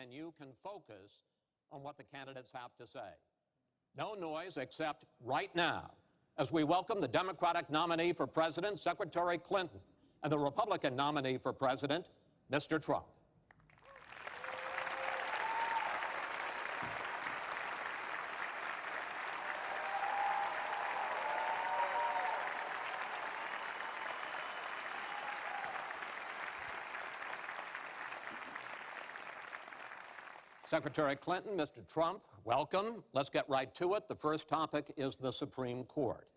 and you can focus on what the candidates have to say. No noise except right now, as we welcome the Democratic nominee for president, Secretary Clinton, and the Republican nominee for president, Mr. Trump. Secretary Clinton, Mr. Trump, welcome. Let's get right to it. The first topic is the Supreme Court.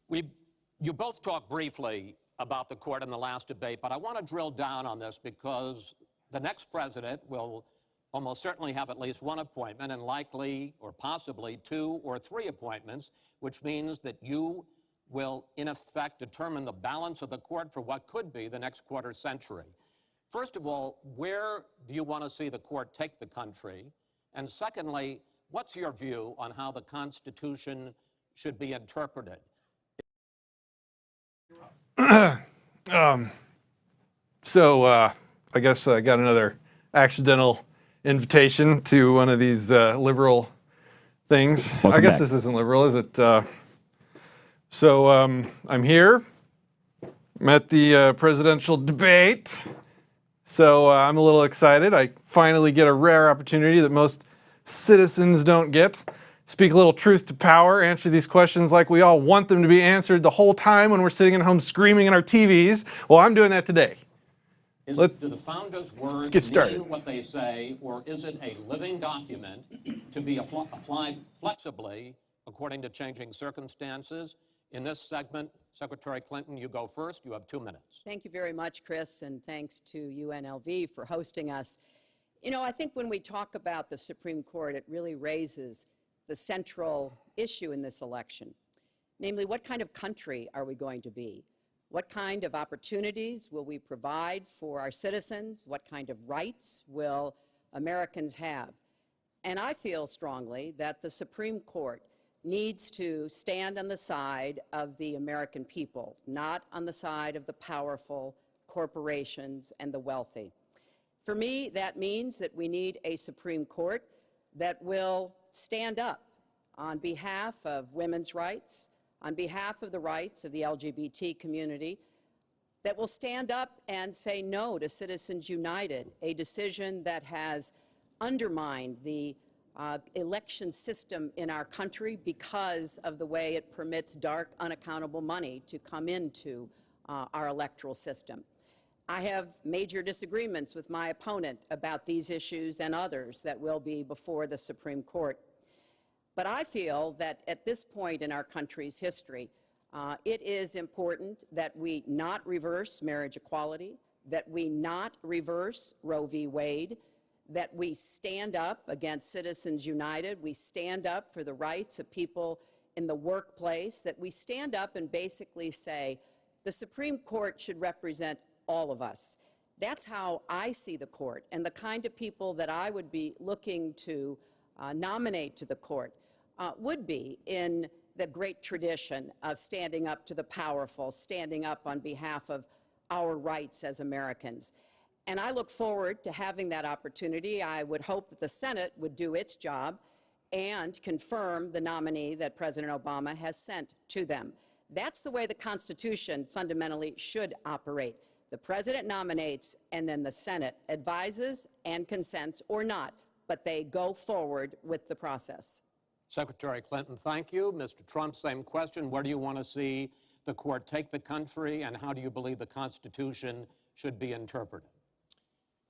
You both talked briefly about the court in the last debate, but I want to drill down on this because the next president will almost certainly have at least one appointment and likely or possibly 2 or 3 appointments, which means that you will, in effect, determine the balance of the court for what could be the next quarter century. First of all, where do you want to see the court take the country? And secondly, what's your view on how the Constitution should be interpreted? I guess I got another accidental invitation to one of these liberal things. I guess this isn't liberal, is it? I'm here. I'm at the presidential debate. So I'm a little excited. I finally get a rare opportunity that most citizens don't get. Speak a little truth to power, answer these questions like we all want them to be answered the whole time when we're sitting at home screaming at our TVs. Well, I'm doing that today. Do the founders' words mean what they say, or is it a living document to be applied flexibly according to changing circumstances? In this segment, Secretary Clinton, you go first. You have 2 minutes. Thank you very much, Chris, and thanks to UNLV for hosting us. You know, I think when we talk about the Supreme Court, it really raises the central issue in this election, namely, what kind of country are we going to be? What kind of opportunities will we provide for our citizens? What kind of rights will Americans have? And I feel strongly that the Supreme Court needs to stand on the side of the American people, not on the side of the powerful corporations and the wealthy. For me, that means that we need a Supreme Court that will stand up on behalf of women's rights, on behalf of the rights of the LGBT community, that will stand up and say no to Citizens United, a decision that has undermined the election system in our country because of the way it permits dark, unaccountable money to come into our electoral system. I have major disagreements with my opponent about these issues and others that will be before the Supreme Court. But I feel that at this point in our country's history, it is important that we not reverse marriage equality, that we not reverse Roe v. Wade, that we stand up against Citizens United, we stand up for the rights of people in the workplace, that we stand up and basically say the Supreme Court should represent all of us. That's how I see the court, and the kind of people that I would be looking to nominate to the court would be in the great tradition of standing up to the powerful, standing up on behalf of our rights as Americans. And I look forward to having that opportunity. I would hope that the Senate would do its job and confirm the nominee that President Obama has sent to them. That's the way the Constitution fundamentally should operate. The President nominates, and then the Senate advises and consents or not, but they go forward with the process. Secretary Clinton, thank you. Mr. Trump, same question. Where do you want to see the court take the country, and how do you believe the Constitution should be interpreted?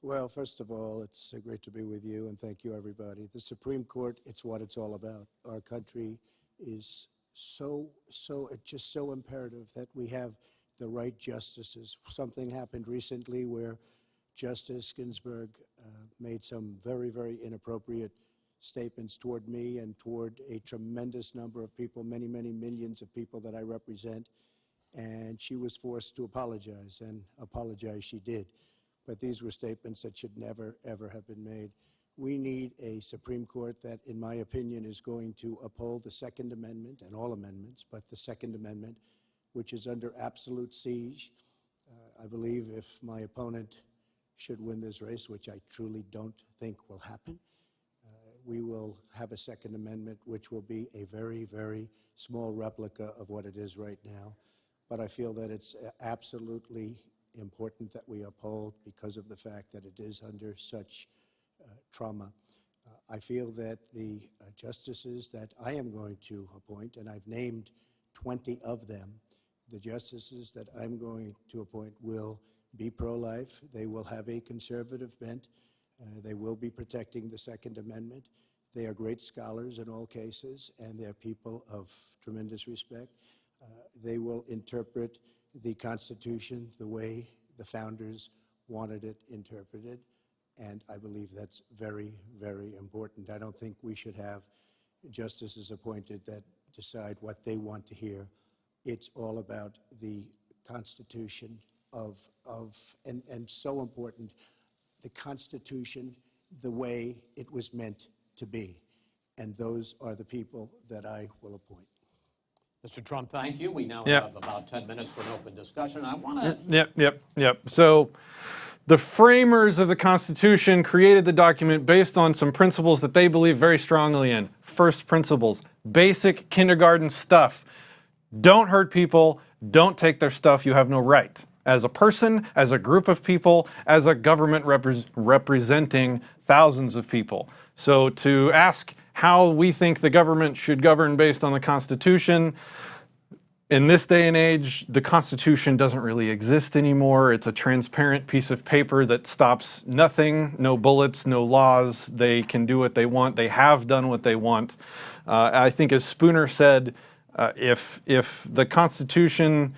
Well, first of all, it's great to be with you, and thank you, everybody. The Supreme Court, it's what it's all about. Our country is it's just so imperative that we have the right justices. Something happened recently where Justice Ginsburg made some very, very inappropriate statements toward me and toward a tremendous number of people, many, many millions of people that I represent, and she was forced to apologize, and apologize she did. But these were statements that should never, ever have been made. We need a Supreme Court that, in my opinion, is going to uphold the Second Amendment and all amendments, but the Second Amendment, which is under absolute siege. I believe if my opponent should win this race, which I truly don't think will happen, we will have a Second Amendment which will be a very, very small replica of what it is right now. But I feel that it's absolutely important that we uphold because of the fact that it is under such trauma. I feel that the justices that I am going to appoint, and I've named 20 of them, the justices that I'm going to appoint will be pro-life. They will have a conservative bent. They will be protecting the Second Amendment. They are great scholars in all cases, and they're people of tremendous respect. They will interpret the Constitution the way the founders wanted it interpreted, and I believe that's very, very important. I don't think we should have justices appointed that decide what they want to hear. It's all about the Constitution and so important, the Constitution the way it was meant to be. And those are the people that I will appoint. Mr. Trump, thank you. We now Yep. have about 10 minutes for an open discussion. I want to... Yep. So the framers of the Constitution created the document based on some principles that they believe very strongly in. First principles, basic kindergarten stuff. Don't hurt people. Don't take their stuff. You have no right. As a person, as a group of people, as a government representing thousands of people. So to ask how we think the government should govern based on the Constitution, in this day and age, the Constitution doesn't really exist anymore. It's a transparent piece of paper that stops nothing, no bullets, no laws. They can do what they want. They have done what they want. I think as Spooner said, if the Constitution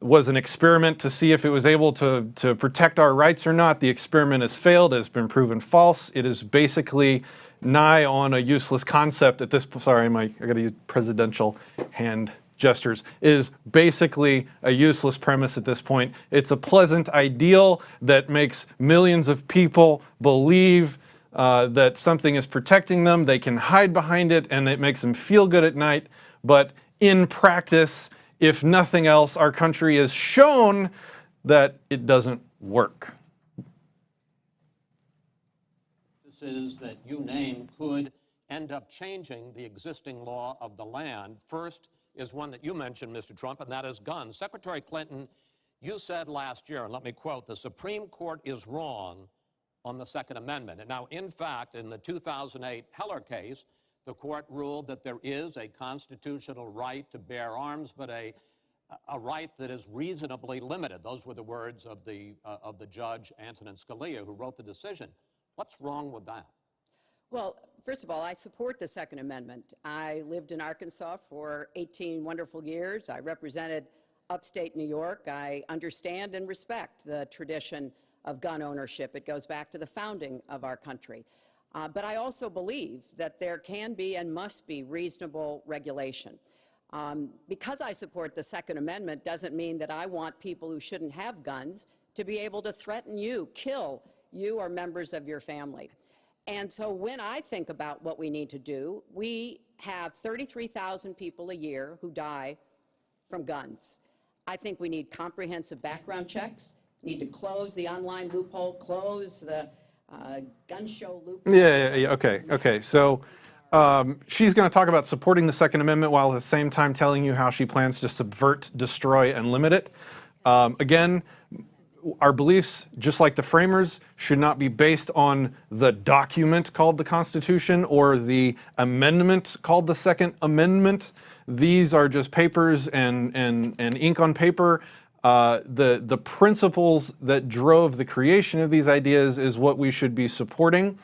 was an experiment to see if it was able to protect our rights or not, the experiment has failed, has been proven false. It is basically nigh on a useless concept at this point. Sorry, I got to use presidential hand gestures. Is basically a useless premise at this point. It's a pleasant ideal that makes millions of people believe that something is protecting them. They can hide behind it, and it makes them feel good at night. But in practice, if nothing else, our country has shown that it doesn't work. This is that you name could end up changing the existing law of the land. First is one that you mentioned, Mr. Trump, and that is guns. Secretary Clinton, you said last year, and let me quote, the Supreme Court is wrong on the Second Amendment. And now, in fact, in the 2008 Heller case, the court ruled that there is a constitutional right to bear arms, but a right that is reasonably limited. Those were the words of the judge, Antonin Scalia, who wrote the decision. What's wrong with that? Well, first of all, I support the Second Amendment. I lived in Arkansas for 18 wonderful years. I represented upstate New York. I understand and respect the tradition of gun ownership. It goes back to the founding of our country. But I also believe that there can be and must be reasonable regulation. Because I support the Second Amendment doesn't mean that I want people who shouldn't have guns to be able to threaten you, kill you or members of your family. And so when I think about what we need to do, we have 33,000 people a year who die from guns. I think we need comprehensive background checks, need to close the online loophole, close the gun show loophole. Okay. So she's going to talk about supporting the Second Amendment while at the same time telling you how she plans to subvert, destroy, and limit it. Again, our beliefs, just like the framers, should not be based on the document called the Constitution or the amendment called the Second Amendment. These are just papers and ink on paper. The principles that drove the creation of these ideas is what we should be supporting.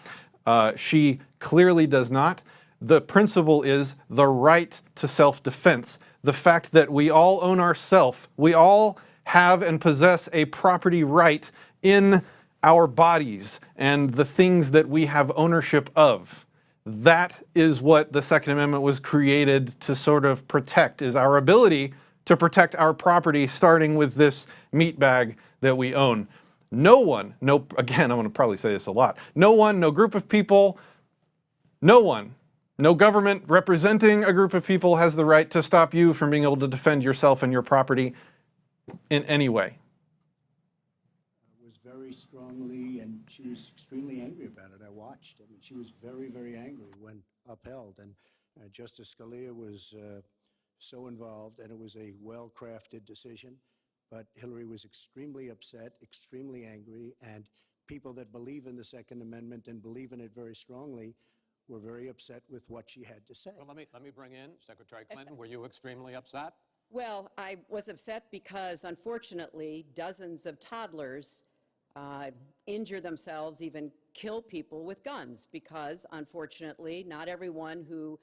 She clearly does not. The principle is the right to self-defense. The fact that we all own ourself. We all have and possess a property right in our bodies and the things that we have ownership of. That is what the Second Amendment was created to sort of protect, is our ability to protect our property, starting with this meat bag that we own. No one, again, I'm going to probably say this a lot, no one, no group of people, no one, no government representing a group of people has the right to stop you from being able to defend yourself and your property in any way. Was very very strongly, and she was extremely angry about it. I watched. I mean, she was very, very angry when upheld. And Justice Scalia was so involved, and it was a well-crafted decision. But Hillary was extremely upset, extremely angry, and people that believe in the Second Amendment and believe in it very strongly were very upset with what she had to say. Well, let me bring in Secretary Clinton. Were you extremely upset? Well, I was upset because, unfortunately, dozens of toddlers injure themselves, even kill people with guns, because, unfortunately, not everyone who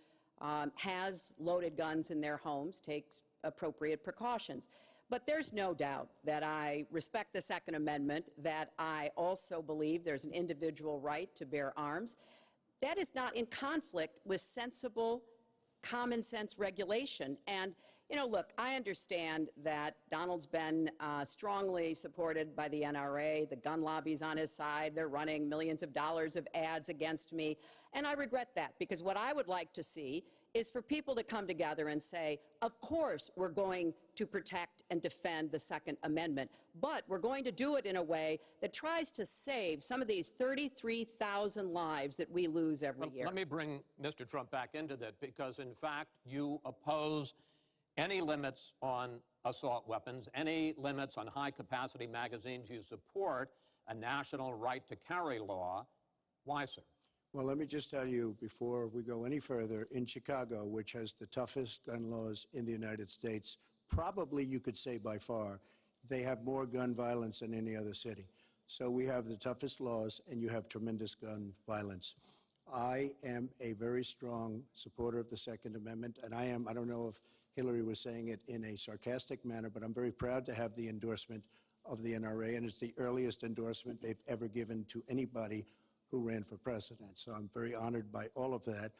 has loaded guns in their homes takes appropriate precautions. But there's no doubt that I respect the Second Amendment, that I also believe there's an individual right to bear arms. That is not in conflict with sensible, common sense regulation. And, you know, look, I understand that Donald's been strongly supported by the NRA. The gun lobby's on his side. They're running millions of dollars of ads against me. And I regret that, because what I would like to see is for people to come together and say, of course we're going to protect and defend the Second Amendment, but we're going to do it in a way that tries to save some of these 33,000 lives that we lose every year. Let me bring Mr. Trump back into that, because, in fact, you oppose any limits on assault weapons, any limits on high-capacity magazines. You support a national right to carry law. Why, sir? Well, let me just tell you, before we go any further, in Chicago, which has the toughest gun laws in the United States, probably you could say by far, they have more gun violence than any other city. So we have the toughest laws, and you have tremendous gun violence. I am a very strong supporter of the Second Amendment, and I don't know if Hillary was saying it in a sarcastic manner, but I'm very proud to have the endorsement of the NRA, and it's the earliest endorsement they've ever given to anybody who ran for president. So I'm very honored by all of that.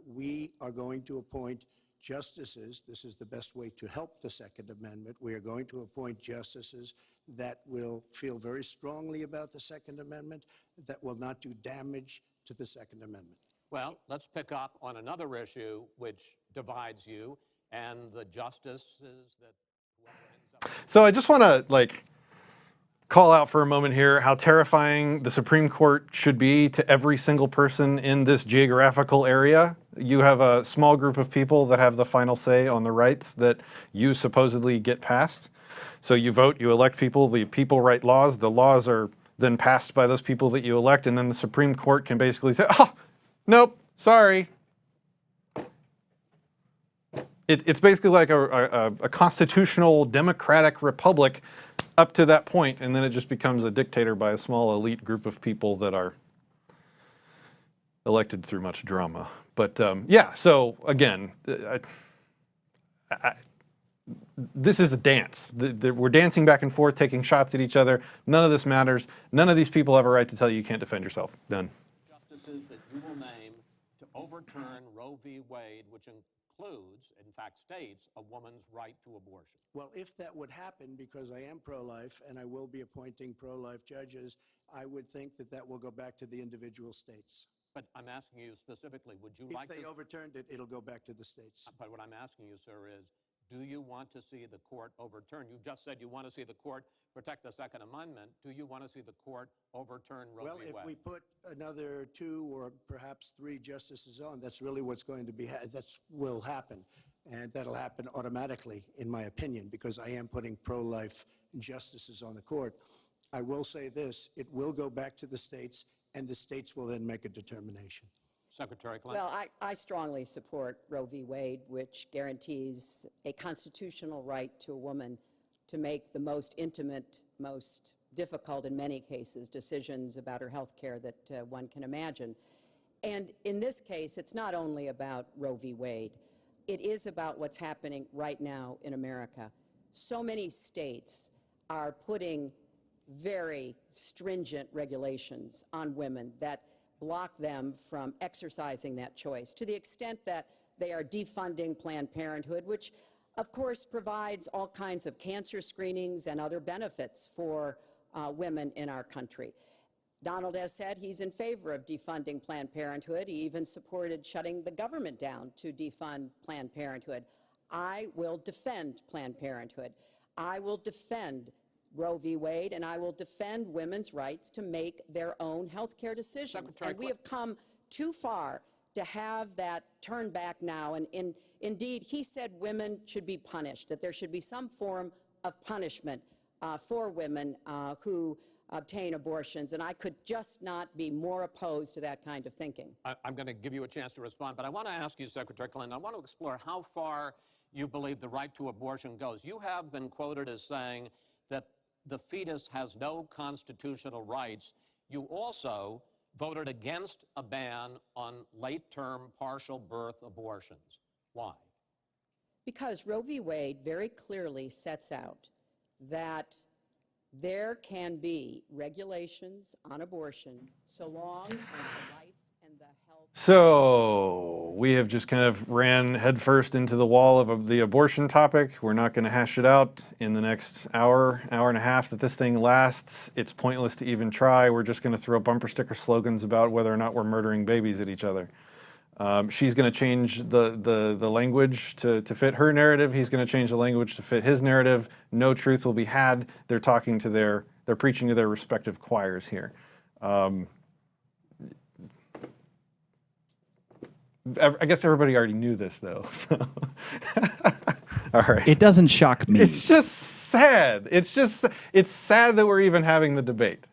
We are going to appoint justices. This is the best way to help the Second Amendment. We are going to appoint justices that will feel very strongly about the Second Amendment, that will not do damage to the Second Amendment. Well, let's pick up on another issue which divides you and the justices that whoever ends up. So I just want to call out for a moment here how terrifying the Supreme Court should be to every single person in this geographical area. You have a small group of people that have the final say on the rights that you supposedly get passed. So you vote, you elect people, the people write laws, the laws are then passed by those people that you elect, and then the Supreme Court can basically say, oh, nope, sorry. It's basically like a constitutional democratic republic up to that point, and then it just becomes a dictator by a small elite group of people that are elected through much drama. But yeah, so again, this is a dance. We're dancing back and forth, taking shots at each other. None of this matters. None of these people have a right to tell you you can't defend yourself. Done. Justices that you will name to overturn Roe v. Wade, which includes, in fact, states a woman's right to abortion. Well, if that would happen, because I am pro-life and I will be appointing pro-life judges, I would think that that will go back to the individual states. But I'm asking you specifically, would you If like they to... overturned it, it'll go back to the states. But what I'm asking you, sir, is do you want to see the court overturn? You just said you want to see the court protect the Second Amendment. Do you want to see the court overturn Roe v. Wade? Well, if we put another 2 or perhaps 3 justices on, that's really what's going to be, will happen. And that'll happen automatically, in my opinion, because I am putting pro-life justices on the court. I will say this, it will go back to the states, and the states will then make a determination. Secretary Clinton. Well, I strongly support Roe v. Wade, which guarantees a constitutional right to a woman to make the most intimate, most difficult in many cases, decisions about her health care that one can imagine. And in this case, it's not only about Roe v. Wade. It is about what's happening right now in America. So many states are putting very stringent regulations on women that block them from exercising that choice, to the extent that they are defunding Planned Parenthood, which of course provides all kinds of cancer screenings and other benefits for women in our country. Donald has said he's in favor of defunding Planned Parenthood. He even supported shutting the government down to defund Planned Parenthood. I will defend Planned Parenthood. I will defend Roe v. Wade, and I will defend women's rights to make their own health care decisions. Secretary And we have come too far to have that turned back now. And indeed, he said women should be punished, that there should be some form of punishment for women who obtain abortions, and I could just not be more opposed to that kind of thinking. I'm going to give you a chance to respond, but I want to ask you, Secretary Clinton, I want to explore how far you believe the right to abortion goes. You have been quoted as saying that the fetus has no constitutional rights. You also voted against a ban on late-term partial birth abortions. Why? Because Roe v. Wade very clearly sets out that there can be regulations on abortion so long as the life and the health. So we have just kind of ran headfirst into the wall of the abortion topic. We're not going to hash it out in the next hour and a half that this thing lasts. It's pointless to even try. We're just going to throw bumper sticker slogans about whether or not we're murdering babies at each other. She's going to change the language to fit her narrative. He's going to change the language to fit his narrative. No truth will be had. They're talking to they're preaching to their respective choirs here. I guess everybody already knew this, though. So. All right. It doesn't shock me. It's just sad. It's sad that we're even having the debate.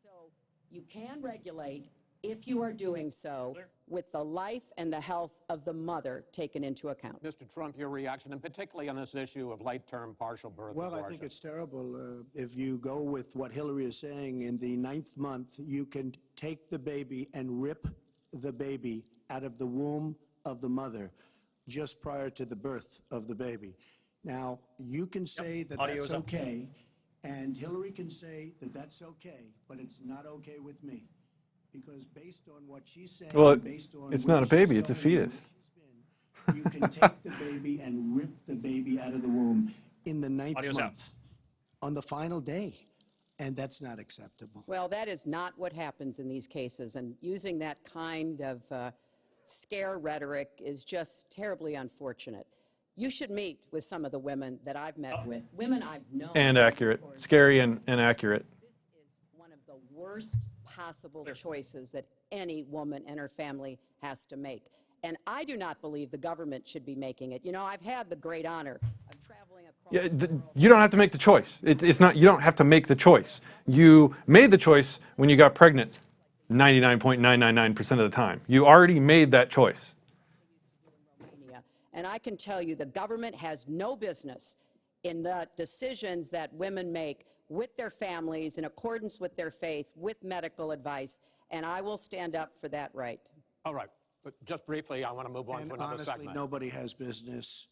So you can regulate if you are doing so with the life and the health of the mother taken into account. Mr. Trump, your reaction, and particularly on this issue of late-term partial birth Well, abortion. I think it's terrible. If you go with what Hillary is saying, in the 9th month, you can take the baby and rip the baby out of the womb of the mother just prior to the birth of the baby. Now, you can say that that's okay, and Hillary can say that that's okay, but it's not okay with me. Because based on what she's saying, Well, based on it's where not a baby, she's it's a going and fetus. where she's been, you can take the baby and rip the baby out of the womb in the 9th month on the final day. And that's not acceptable. Well, that is not what happens in these cases, and using that kind of scare rhetoric is just terribly unfortunate. You should meet with some of the women that I've met with, women I've known. And accurate. Scary and accurate. This is one of the worst possible choices that any woman and her family has to make. And I do not believe the government should be making it. You know, I've had the great honor of traveling across the world. You don't have to make the choice. It's not. You don't have to make the choice. You made the choice when you got pregnant 99.999% of the time. You already made that choice. And I can tell you the government has no business in the decisions that women make with their families in accordance with their faith, with medical advice, and I will stand up for that right. All right. But just briefly, I want to move on to another honestly, segment. nobody has business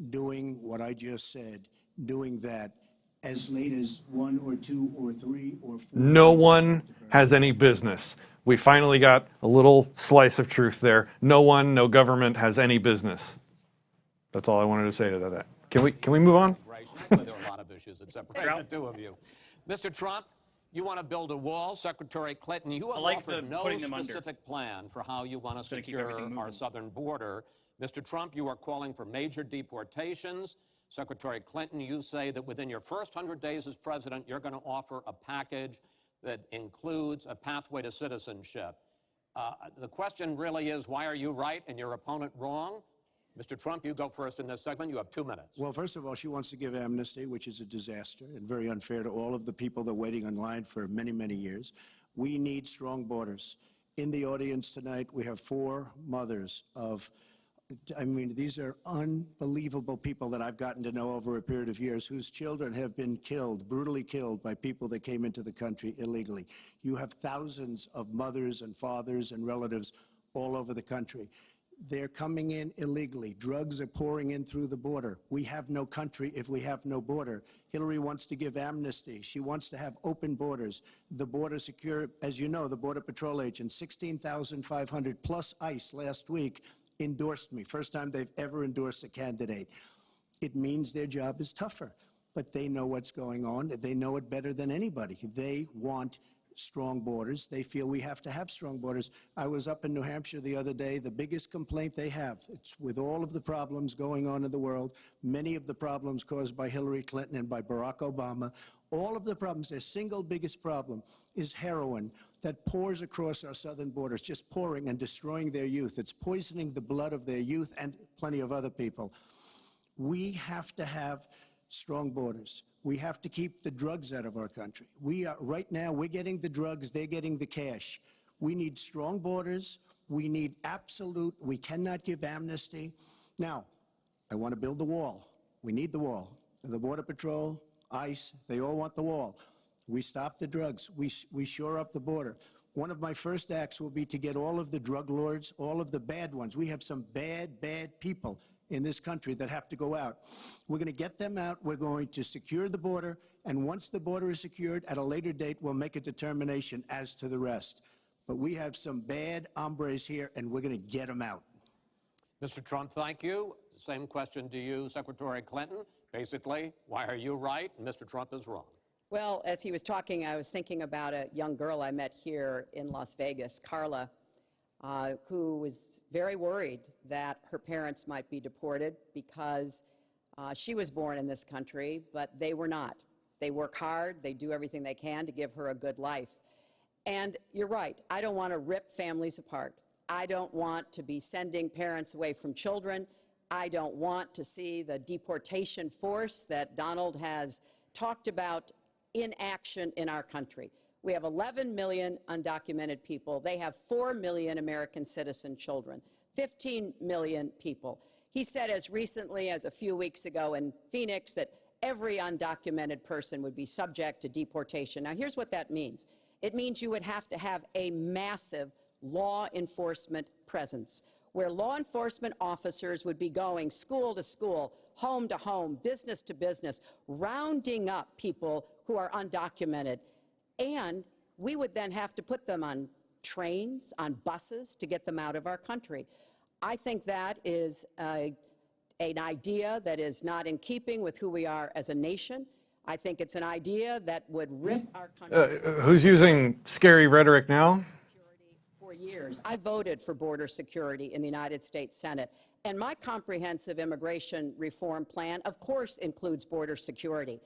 doing what I just said, doing that as late as 1 or 2 or 3 or 4. No one has any business. We finally got a little slice of truth there. No one, no government has any business. That's all I wanted to say to that. Can we move on? There are a lot of issues that separate the two of you. Mr. Trump, you want to build a wall. Secretary Clinton, you have offered no specific plan for how you want to secure our southern border. Mr. Trump, you are calling for major deportations. Secretary Clinton, you say that within your first 100 days as president, you're going to offer a package that includes a pathway to citizenship. The question really is, why are you right and your opponent wrong? Mr. Trump, you go first in this segment. You have 2 minutes. Well, first of all, she wants to give amnesty, which is a disaster and very unfair to all of the people that are waiting in line for many, many years. We need strong borders. In the audience tonight, we have 4 mothers of, I mean, these are unbelievable people that I've gotten to know over a period of years whose children have been killed, brutally killed by people that came into the country illegally. You have thousands of mothers and fathers and relatives all over the country. They're coming in illegally. Drugs are pouring in through the border. We have no country if we have no border. Hillary wants to give amnesty. She wants to have open borders. The border secure, as you know, the Border Patrol agents, 16,500 plus ICE last week endorsed me. First time they've ever endorsed a candidate. It means their job is tougher, but they know what's going on. They know it better than anybody. They want strong borders. They feel we have to have strong borders. I was up in New Hampshire the other day. The biggest complaint they have, it's with all of the problems going on in the world, many of the problems caused by Hillary Clinton and by Barack Obama, all of the problems, their single biggest problem is heroin that pours across our southern borders, just pouring and destroying their youth. It's poisoning the blood of their youth and plenty of other people. We have to have strong borders. We have to keep the drugs out of our country. Right now, we're getting the drugs, they're getting the cash. We need strong borders. We need we cannot give amnesty. Now, I want to build the wall. We need the wall. The Border Patrol, ICE, they all want the wall. We stop the drugs. We shore up the border. One of my first acts will be to get all of the drug lords, all of the bad ones. We have some bad, bad people in this country that have to go out. We're going to get them out. We're going to secure the border. And once the border is secured, at a later date, we'll make a determination as to the rest. But we have some bad hombres here, and we're going to get them out. Mr. Trump, thank you. Same question to you, Secretary Clinton. Basically, why are you right and Mr. Trump is wrong? Well, as he was talking, I was thinking about a young girl I met here in Las Vegas, Carla, who was very worried that her parents might be deported because she was born in this country, but they were not. They work hard. They do everything they can to give her a good life. And you're right. I don't want to rip families apart. I don't want to be sending parents away from children. I don't want to see the deportation force that Donald has talked about in action in our country. We have 11 million undocumented people. They have 4 million American citizen children, 15 million people. He said as recently as a few weeks ago in Phoenix that every undocumented person would be subject to deportation. Now, here's what that means. It means you would have to have a massive law enforcement presence, where law enforcement officers would be going school to school, home to home, business to business, rounding up people who are undocumented. And we would then have to put them on trains, on buses to get them out of our country. I think that is an idea that is not in keeping with who we are as a nation. I think it's an idea that would rip our country. Who's using scary rhetoric now? For years. I voted for border security in the United States Senate, and my comprehensive immigration reform plan, of course, includes border security.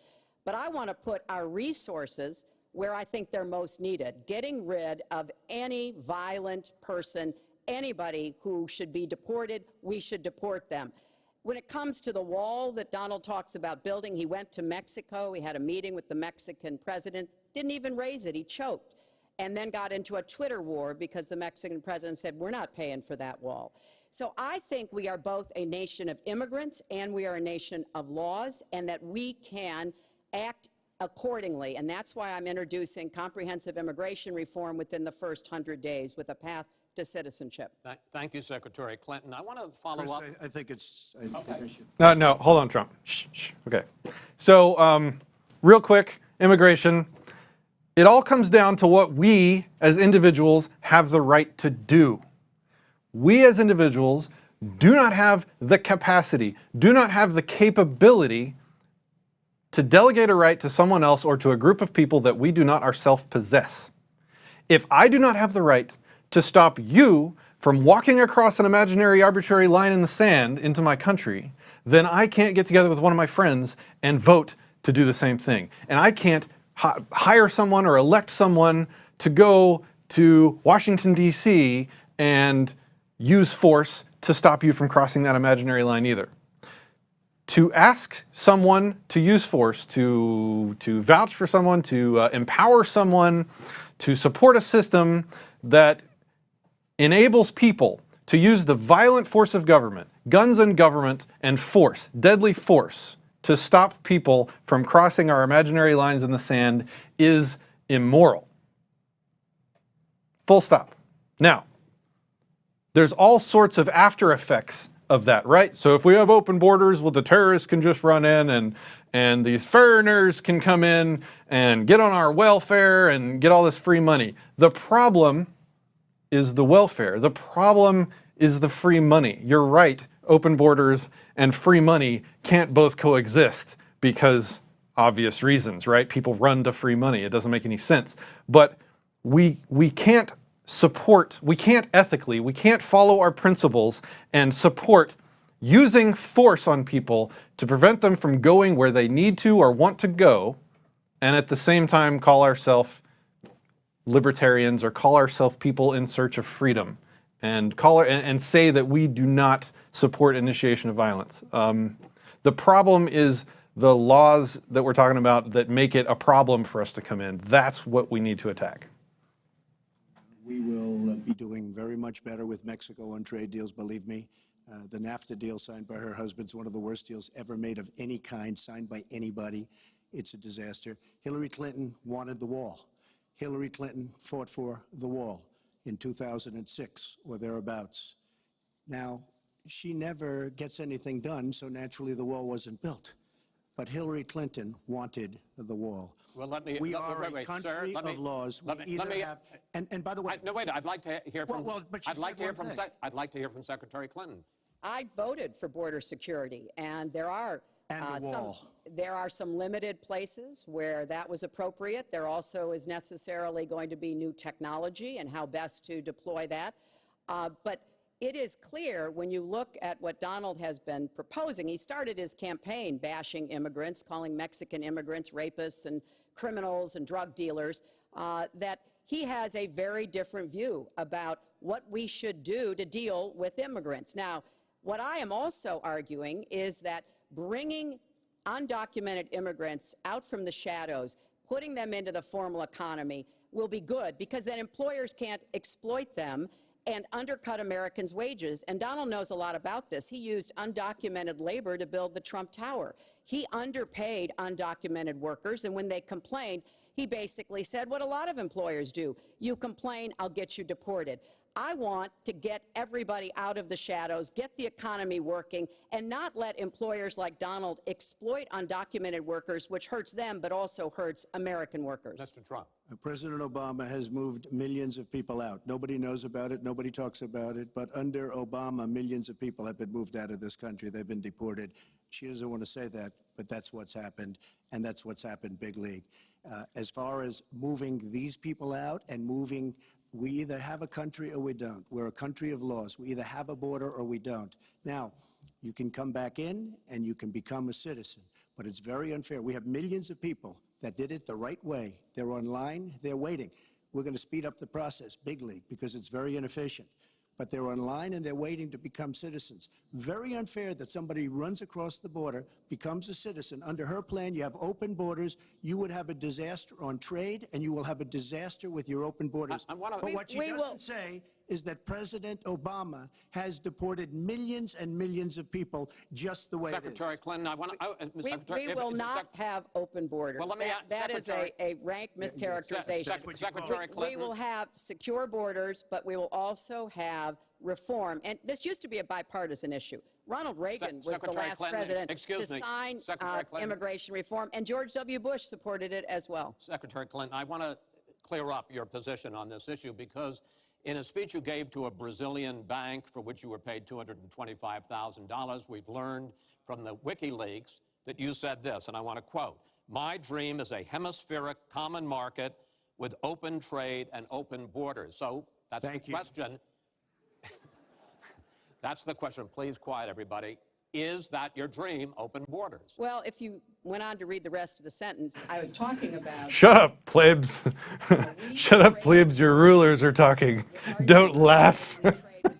But I want to put our resources where I think they're most needed, getting rid of any violent person, anybody who should be deported, we should deport them. When it comes to the wall that Donald talks about building, he went to Mexico, he had a meeting with the Mexican president, didn't even raise it, he choked, and then got into a Twitter war because the Mexican president said, we're not paying for that wall. So I think we are both a nation of immigrants and we are a nation of laws, and that we can act accordingly. And that's why I'm introducing comprehensive immigration reform within the first 100 days with a path to citizenship. Thank you, Secretary Clinton. I want to follow up. I think it's, I should. No, hold on, Trump. Shh. Okay. So, real quick, immigration. It all comes down to what we as individuals have the right to do. We as individuals do not have the capacity, do not have the capability to delegate a right to someone else or to a group of people that we do not ourselves possess. If I do not have the right to stop you from walking across an imaginary arbitrary line in the sand into my country, then I can't get together with one of my friends and vote to do the same thing. And I can't hire someone or elect someone to go to Washington, D.C. and use force to stop you from crossing that imaginary line either. To ask someone to use force, to vouch for someone, to empower someone, to support a system that enables people to use the violent force of government, guns and government, and force, deadly force, to stop people from crossing our imaginary lines in the sand is immoral. Full stop. Now, there's all sorts of after effects of that, right? So if we have open borders, well, the terrorists can just run in and these foreigners can come in and get on our welfare and get all this free money. The problem is the welfare. The problem is the free money. You're right, open borders and free money can't both coexist because obvious reasons, right? People run to free money. It doesn't make any sense. But we can't ethically, we can't follow our principles and support using force on people to prevent them from going where they need to or want to go, and at the same time call ourselves libertarians or call ourselves people in search of freedom, and say that we do not support initiation of violence. The problem is the laws that we're talking about that make it a problem for us to come in. That's what we need to attack. We will be doing very much better with Mexico on trade deals, believe me. The NAFTA deal signed by her husband's one of the worst deals ever made of any kind, signed by anybody. It's a disaster. Hillary Clinton wanted the wall. Hillary Clinton fought for the wall in 2006 or thereabouts. Now, she never gets anything done, so naturally the wall wasn't built. But Hillary Clinton wanted the wall. Well, let me. We are a country of laws. And by the way, no, wait. I'd like to hear from. But I'd like to hear from Secretary Clinton. I voted for border security, and there are some limited places where that was appropriate. There also is necessarily going to be new technology and how best to deploy that. But it is clear when you look at what Donald has been proposing. He started his campaign bashing immigrants, calling Mexican immigrants rapists and criminals and drug dealers, that he has a very different view about what we should do to deal with immigrants. Now, what I am also arguing is that bringing undocumented immigrants out from the shadows, putting them into the formal economy will be good, because then employers can't exploit them and undercut Americans' wages. And Donald knows a lot about this. He used undocumented labor to build the Trump Tower. He underpaid undocumented workers, and when they complained, he basically said what a lot of employers do: you complain, I'll get you deported. I want to get everybody out of the shadows, get the economy working, and not let employers like Donald exploit undocumented workers, which hurts them but also hurts American workers. Mr. Trump. President Obama has moved millions of people out. Nobody knows about it. Nobody talks about it. But under Obama, millions of people have been moved out of this country. They've been deported. She doesn't want to say that, but that's what's happened, and that's what's happened big league. As far as moving these people out and moving, we either have a country or we don't. We're a country of laws. We either have a border or we don't. Now, you can come back in and you can become a citizen, but it's very unfair. We have millions of people that did it the right way. They're online, they're waiting. We're going to speed up the process, big league, because it's very inefficient. But they're online and they're waiting to become citizens. Very unfair that somebody runs across the border, becomes a citizen. Under her plan, you have open borders. You would have a disaster on trade, and you will have a disaster with your open borders. But what she doesn't say is that President Obama has deported millions and millions of people just the way Secretary it is. Clinton, I want to... We will not have open borders. Well, let me that is a rank mischaracterization. Secretary Clinton. We will have secure borders, but we will also have reform. And this used to be a bipartisan issue. Ronald Reagan was the last president to sign immigration reform, and George W. Bush supported it as well. Secretary Clinton, I want to clear up your position on this issue, because in a speech you gave to a Brazilian bank for which you were paid $225,000, we've learned from the WikiLeaks that you said this, and I want to quote, "My dream is a hemispheric common market with open trade and open borders." So that's the question. That's the question. Please quiet, everybody. Is that your dream, open borders? Well, if you went on to read the rest of the sentence, I was talking about... Shut up, plebs. Shut up, plebs. Your rulers are talking. Don't laugh. The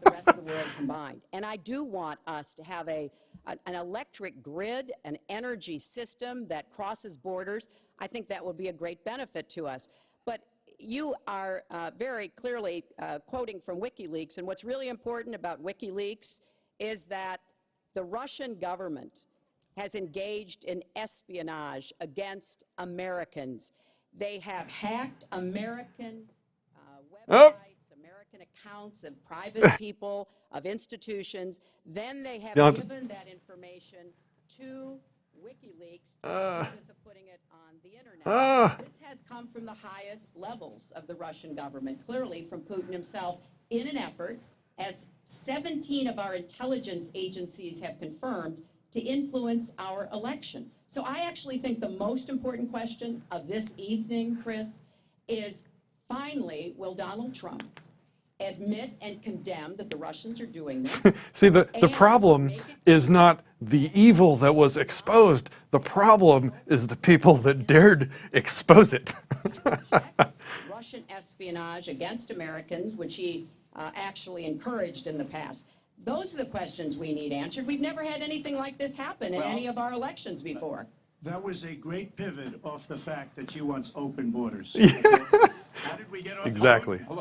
rest of the world combined. And I do want us to have an electric grid, an energy system that crosses borders. I think that will be a great benefit to us. But you are very clearly quoting from WikiLeaks, and what's really important about WikiLeaks is that the Russian government has engaged in espionage against Americans. They have hacked American websites, American accounts of private people, of institutions. Then they have given that information to WikiLeaks for the purpose of putting it on the internet. This has come from the highest levels of the Russian government, clearly from Putin himself, in an effort, as 17 of our intelligence agencies have confirmed, to influence our election. So I actually think the most important question of this evening, Chris, is Finally, will Donald Trump admit and condemn that the Russians are doing this? See, the problem is not the evil that was exposed. The problem is the people that dared expose it. Rejects Russian espionage against Americans, which he actually encouraged in the past. Those are the questions we need answered. We've never had anything like this happen in any of our elections before. That was a great pivot off the fact that she wants open borders. How did we get on? Exactly. Hold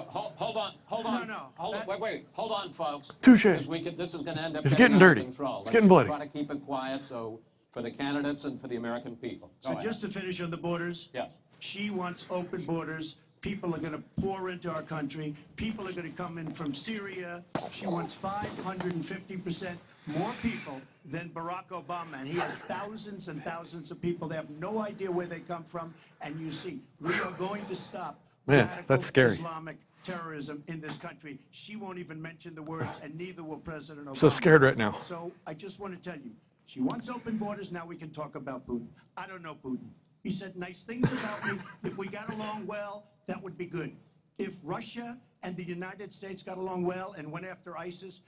on. No. Hold on, folks. Touche. Because this is going to end up It's getting getting out of dirty. control. It's Let's getting bloody. try to keep it quiet so for the candidates and for the American people. Go So ahead. just to finish on the borders. Yes. She wants open borders. People are going to pour into our country. People are going to come in from Syria. She wants 550% more people than Barack Obama. And he has thousands and thousands of people. They have no idea where they come from. And you see, we are going to stop Man, radical that's scary. Islamic terrorism in this country. She won't even mention the words, and neither will President Obama. So scared right now. So I just want to tell you, she wants open borders. Now we can talk about Putin. I don't know Putin. He said nice things about me. If we got along well, that would be good. If Russia and the United States got along well and went after ISIS,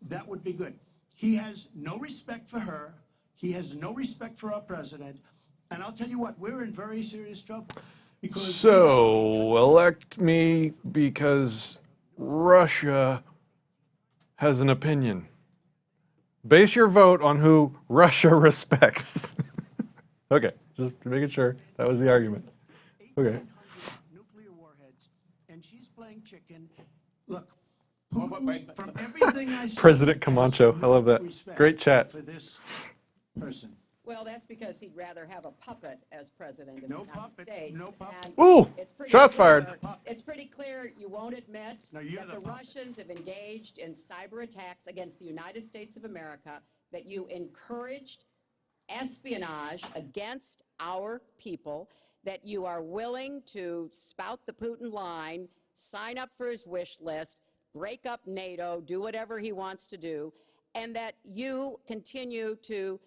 that would be good. He has no respect for her. He has no respect for our president. And I'll tell you what, we're in very serious trouble. Because So elect me because Russia has an opinion. Base your vote on who Russia respects. Okay, just making sure that was the argument. Okay. 1,800 nuclear warheads, and she's playing chicken. Look, Putin, from everything I see, President has Camacho, I love that. respect Great chat. for this person. Well, that's because he'd rather have a puppet as president of No the United puppet, States. no puppet. And Ooh, it's pretty shots clear- fired. It's pretty clear you won't admit No, you're that the the puppet. Russians have engaged in cyber attacks against the United States of America, that you encouraged espionage against our people, that you are willing to spout the Putin line, sign up for his wish list, break up NATO, do whatever he wants to do, and that you continue to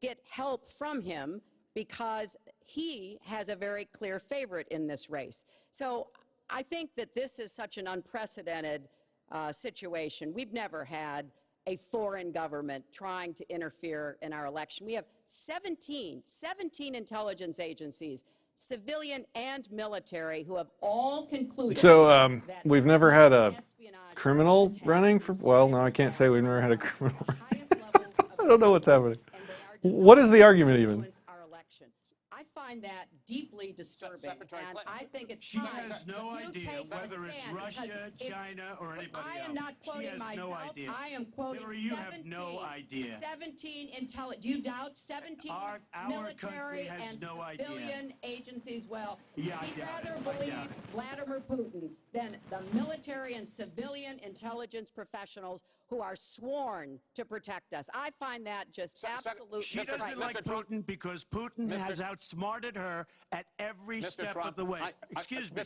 get help from him because he has a very clear favorite in this race. So I think that this is such an unprecedented situation. We've never had a foreign government trying to interfere in our election. We have 17 intelligence agencies, civilian and military, who have all concluded. So that we've never had a espionage criminal attacks running for, and well, no, I cyber can't say we've never had a attacks criminal at the running. highest levels of I don't know what's happening. and they are What is the designed to argument even? influence our election. I find that deeply disturbing, Secretary and Clinton, I think it's She time has no you idea take a whether it's stand, Russia, because if- China, or anybody I am else. not She quoting has myself. no idea. I am quoting Hillary, you 17. have no idea. 17 do you doubt 17 Our military country has and no idea. civilian agencies? Well, Yeah, I he'd doubt rather it. I believe doubt it. Vladimir Putin than the military and civilian intelligence professionals who are sworn to protect us. I find that just absolutely She doesn't frightening. like Mr. Trump- Putin because Putin has outsmarted her at every Mr. step Trump, of the way. Excuse me.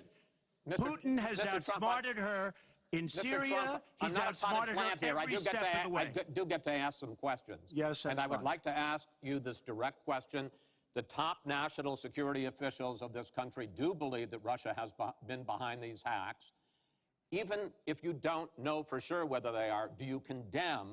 Putin has outsmarted her in Mr. Syria. Trump, I'm He's not a potted outsmarted her plant here. every step of the way. I do get to ask some questions. Yes, And that's I would fine. like to ask you this direct question. The top national security officials of this country do believe that Russia has been behind these hacks. Even if you don't know for sure whether they are, do you condemn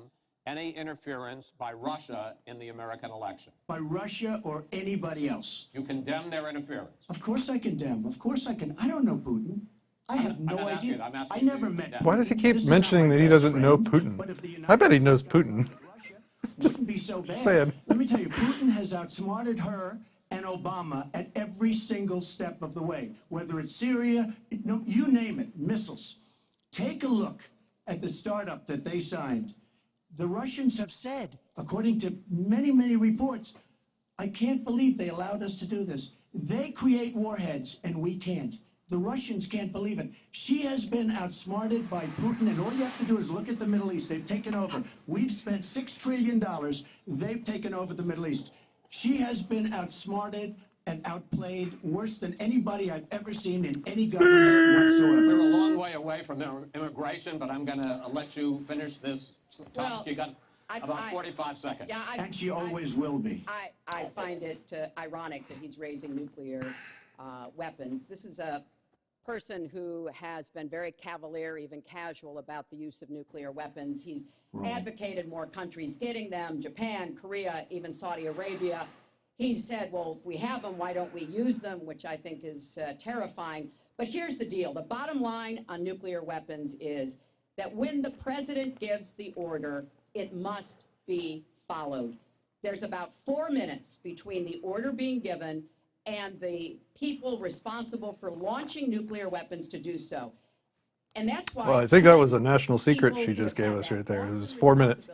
any interference by Russia in the American election? By Russia or anybody else. You condemn their interference? Of course I condemn. Of course I can. I don't know Putin. I have no not asking idea. you. I'm asking I you never to met condemn. Why does he keep This is not mentioning my that he best doesn't know friend, Putin? but if the I bet he United knows States got Putin. along with Russia, wouldn't be so bad. saying. Let me tell you, Putin has outsmarted her and Obama at every single step of the way. Whether it's Syria, no, you name it, missiles. Take a look at the startup that they signed. The Russians have said, according to many, many reports, I can't believe they allowed us to do this. They create warheads and we can't. The Russians can't believe it. She has been outsmarted by Putin, and all you have to do is look at the Middle East. They've taken over. We've spent $6 trillion. They've taken over the Middle East. She has been outsmarted and outplayed worse than anybody I've ever seen in any government whatsoever. We're a long way away from immigration, but I'm going to let you finish this topic. Well, You got about I- 45 seconds. Yeah, And she always will be. I find it ironic that he's raising nuclear weapons. This is a person who has been very cavalier, even casual, about the use of nuclear weapons. He's advocated more countries getting them, Japan, Korea, even Saudi Arabia. He said, well, if we have them, why don't we use them, which I think is terrifying. But here's the deal. The bottom line on nuclear weapons is that when the president gives the order, it must be followed. There's about 4 minutes between the order being given and the people responsible for launching nuclear weapons to do so. And that's why... Well, I think that was a national secret she just gave us right there. It was 4 minutes.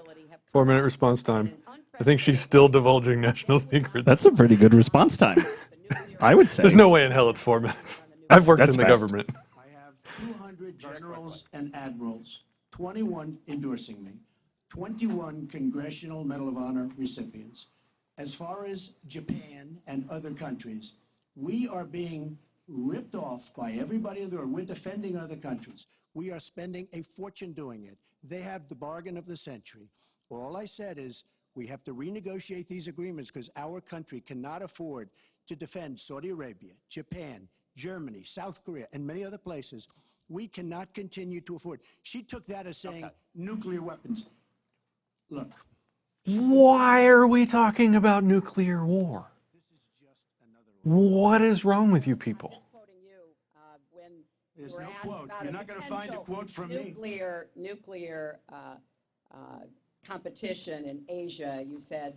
4 minute response time. I think she's still divulging national secrets. That's a pretty good response time, I would say. There's no way in hell it's 4 minutes. I've worked in That's the fast. government. I have 200 generals and admirals, 21 endorsing me, 21 Congressional Medal of Honor recipients. As far as Japan and other countries, we are being ripped off by everybody in the world. We're defending other countries. We are spending a fortune doing it. They have the bargain of the century. All I said is we have to renegotiate these agreements because our country cannot afford to defend Saudi Arabia, Japan, Germany, South Korea, and many other places. We cannot continue to afford. She took that as saying nuclear weapons. Look. Why are we talking about nuclear war? What is wrong with you people? Quoting you, when There's you were no asked quote. about You're a not gonna find a potential quote from me. nuclear competition in Asia, you said,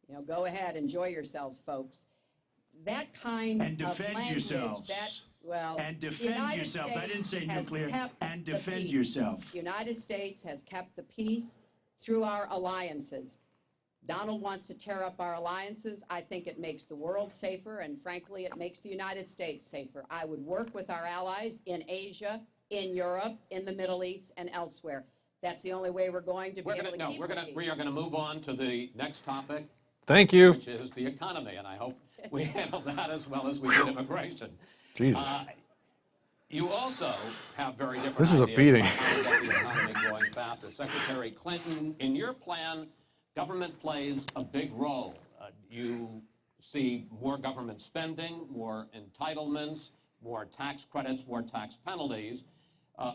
you know, go ahead, enjoy yourselves, folks. That kind And of defend language, yourselves. that, well, And the defend United yourselves. I didn't say States has nuclear. kept And the defend peace. yourself. The United States has kept the peace through our alliances. Donald wants to tear up our alliances. I think it makes the world safer, and frankly, it makes the United States safer. I would work with our allies in Asia, in Europe, in the Middle East, and elsewhere. That's the only way we're going to be able to keep the peace. We are going to move on to the next topic, Thank you. which is the economy, and I hope we handle that as well as we did immigration. Jesus. You also have very different This is a ideas beating. about how to get the economy growing faster. Secretary Clinton, in your plan, government plays a big role. You see more government spending, more entitlements, more tax credits, more tax penalties.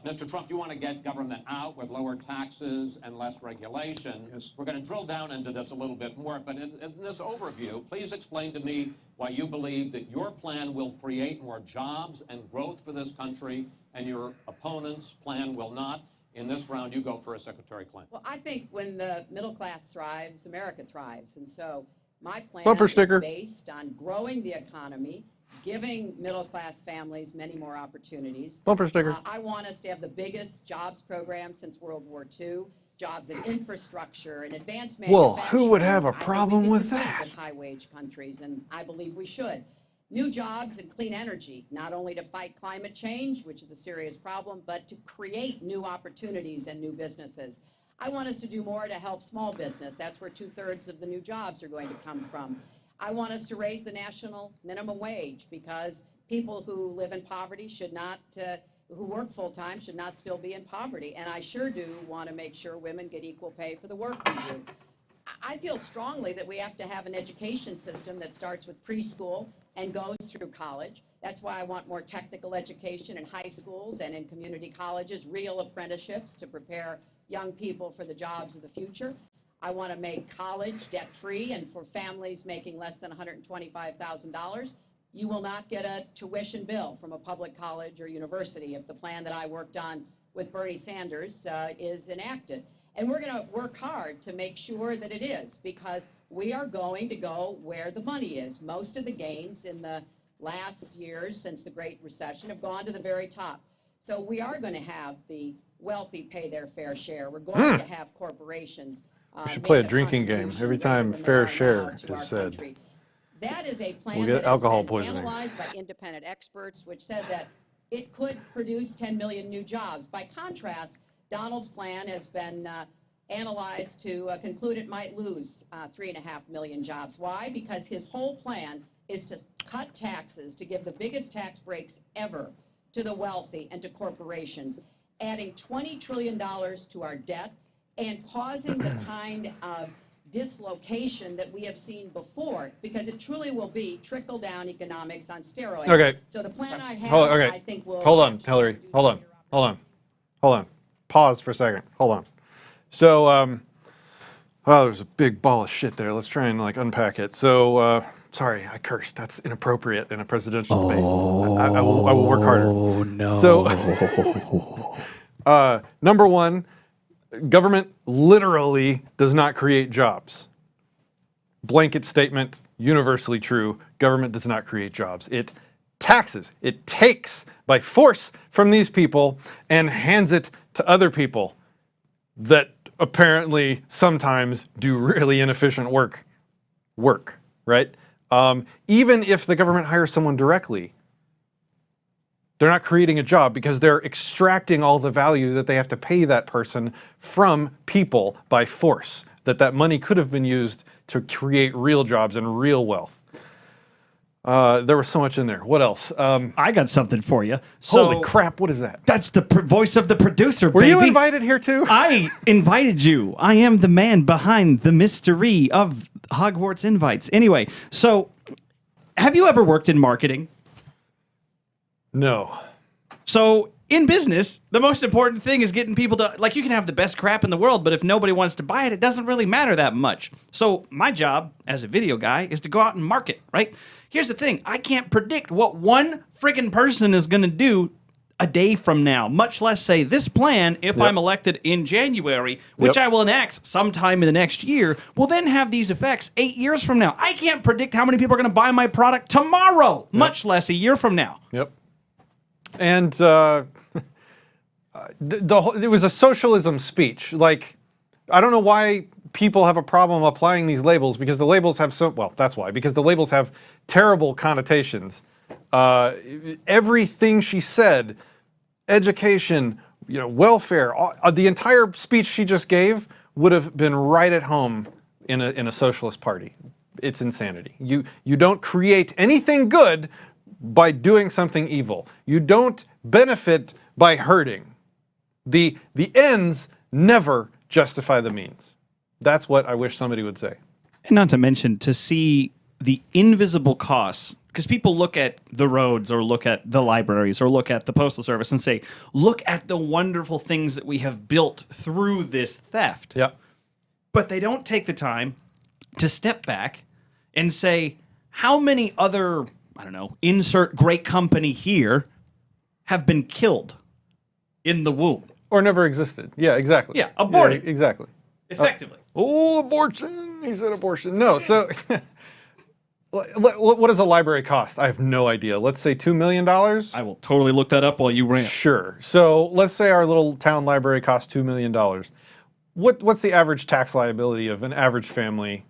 Mr. Trump, you want to get government out with lower taxes and less regulation. Yes. We're going to drill down into this a little bit more, but in this overview, please explain to me why you believe that your plan will create more jobs and growth for this country and your opponent's plan will not. In this round, you go first, Secretary Clinton. Well, I think when the middle class thrives, America thrives. And so my plan Bumper sticker. is based on growing the economy, giving middle class families many more opportunities. Bumper sticker. I want us to have the biggest jobs program since World War II, jobs in infrastructure and advanced Well, manufacturing. who would have a I think we problem can with compete that? with high-wage countries, and I believe we should. New jobs and clean energy, not only to fight climate change, which is a serious problem, but to create new opportunities and new businesses. I want us to do more to help small business. That's where 2/3 of the new jobs are going to come from. I want us to raise the national minimum wage because people who live in poverty should not, who work full-time should not still be in poverty. And I sure do want to make sure women get equal pay for the work we do. I feel strongly that we have to have an education system that starts with preschool and goes through college. That's why I want more technical education in high schools and in community colleges, real apprenticeships to prepare young people for the jobs of the future. I want to make college debt-free, and for families making less than $125,000, you will not get a tuition bill from a public college or university if the plan that I worked on with Bernie Sanders is enacted. And we're going to work hard to make sure that it is, because we are going to go where the money is. Most of the gains in the last years since the Great Recession have gone to the very top. So we are going to have the wealthy pay their fair share. We're going to have corporations We should play a make drinking game contribution every greater time than they fair are share now to our is said. country. That is a plan We'll get that has alcohol been poisoning. analyzed by independent experts, which said that it could produce 10 million new jobs. By contrast, Donald's plan has been analyzed to conclude it might lose 3.5 million jobs. Why? Because his whole plan is to cut taxes, to give the biggest tax breaks ever to the wealthy and to corporations, adding $20 trillion to our debt and causing the kind of dislocation that we have seen before, because it truly will be trickle-down economics on steroids. Okay. So the plan I have, Okay. I think will... Hold on, actually Hillary. reduce Hold on. meteor Hold on. Hold on. Pause for a second. Hold on. So, oh, there's a big ball of shit there. Let's try and like unpack it. So, sorry, I cursed. That's inappropriate in a presidential debate. I will work harder. Oh no. So, number one, government literally does not create jobs. Blanket statement, universally true. Government does not create jobs. It taxes. It takes by force from these people and hands it to other people that apparently sometimes do really inefficient work, right? Even if the government hires someone directly, they're not creating a job because they're extracting all the value that they have to pay that person from people by force. That money could have been used to create real jobs and real wealth. There was so much in there. What else? I got something for you. So, Holy crap, what is that? That's the voice of the producer, Were baby. you invited here too? I invited you. I am the man behind the mystery of Hogwarts invites. Anyway, so have you ever worked in marketing? No. So in business, the most important thing is getting people to, like, you can have the best crap in the world, but if nobody wants to buy it, it doesn't really matter that much. So my job as a video guy is to go out and market, right? Here's the thing. I can't predict what one friggin' person is going to do a day from now, much less say this plan, if I'm elected in January, which I will enact sometime in the next year, will then have these effects 8 years from now. I can't predict how many people are going to buy my product tomorrow, much less a year from now. Yep. And it was a socialism speech. Like, I don't know why people have a problem applying these labels, because the labels have that's why, because the labels have terrible connotations. Everything she said, education, welfare, the entire speech she just gave would have been right at home in a socialist party. It's insanity. You don't create anything good by doing something evil. You don't benefit by hurting. The ends never justify the means. That's what I wish somebody would say. And not to mention, to see the invisible costs, because people look at the roads or look at the libraries or look at the postal service and say, look at the wonderful things that we have built through this theft. Yeah. But they don't take the time to step back and say, how many other, I don't know, insert great company here have been killed in the womb? Or never existed. Yeah, exactly. Yeah, aborted. Yeah, exactly. Effectively. Oh, abortion. He said abortion. No, so what does a library cost? I have no idea. Let's say $2 million? I will totally look that up while you rant. Sure. So let's say our little town library costs $2 million. What's the average tax liability of an average family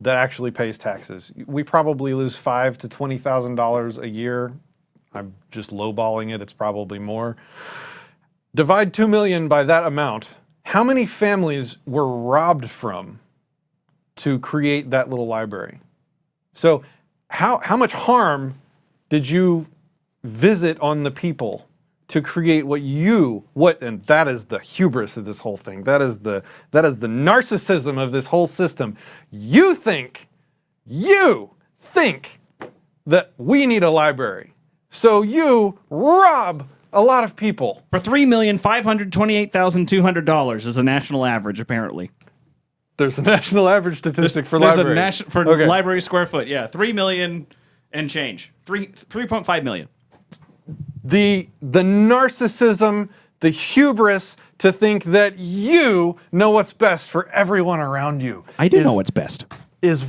that actually pays taxes? We probably lose $5,000 to $20,000 a year. I'm just lowballing it. It's probably more. Divide 2 million by that amount. How many families were robbed from to create that little library? So how much harm did you visit on the people to create and that is the hubris of this whole thing. That is the narcissism of this whole system. You think that we need a library. So you rob a lot of people. For $3,528,200 is a national average, apparently. There's a national average statistic for There's libraries. a library square foot. Yeah, 3 million and change. 3.5 million. The narcissism, the hubris to think that you know what's best for everyone around you. I do know what's best. Is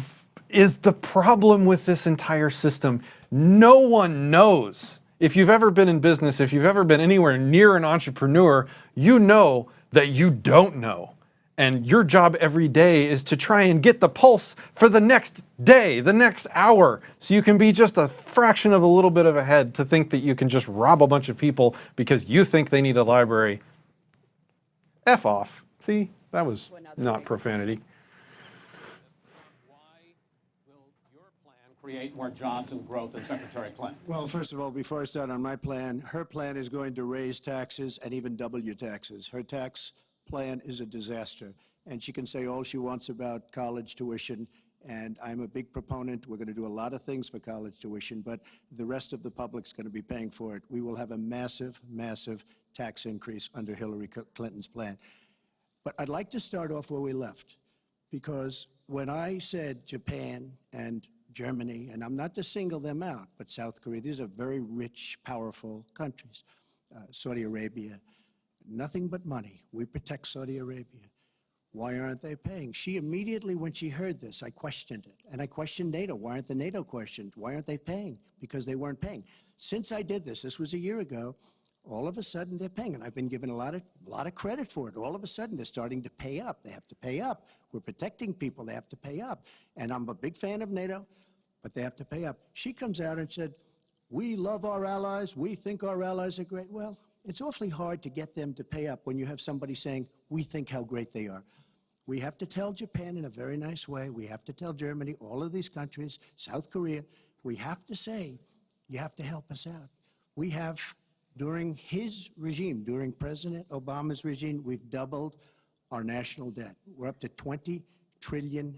the problem with this entire system. No one knows. If you've ever been in business, if you've ever been anywhere near an entrepreneur, you know that you don't know. And your job every day is to try and get the pulse for the next day, the next hour, so you can be just a fraction of a little bit of ahead to think that you can just rob a bunch of people because you think they need a library. F off. See, that was not profanity. Create more jobs and growth than Secretary Clinton? Well, first of all, before I start on my plan, her plan is going to raise taxes and even double your taxes. Her tax plan is a disaster. and she can say all she wants about college tuition. And I'm a big proponent. We're going to do a lot of things for college tuition, but the rest of the public's going to be paying for it. We will have a massive, massive tax increase under Hillary Clinton's plan. But I'd like to start off where we left, because when I said Japan and Germany, and I'm not to single them out, but South Korea, these are very rich, powerful countries. Saudi Arabia, nothing but money. We protect Saudi Arabia. Why aren't they paying? She immediately, when she heard this, I questioned it. And I questioned NATO. Why aren't the NATO questioned? Why aren't they paying? Because they weren't paying. Since I did this was a year ago, all of a sudden they're paying. And I've been given a lot of credit for it. All of a sudden they're starting to pay up. They have to pay up. We're protecting people. They have to pay up. And I'm a big fan of NATO, but they have to pay up. She comes out and said, we love our allies. We think our allies are great. Well, it's awfully hard to get them to pay up when you have somebody saying, we think how great they are. We have to tell Japan in a very nice way. We have to tell Germany, all of these countries, South Korea, we have to say, you have to help us out. We have, during his regime, during President Obama's regime, we've doubled our national debt. We're up to $20 trillion.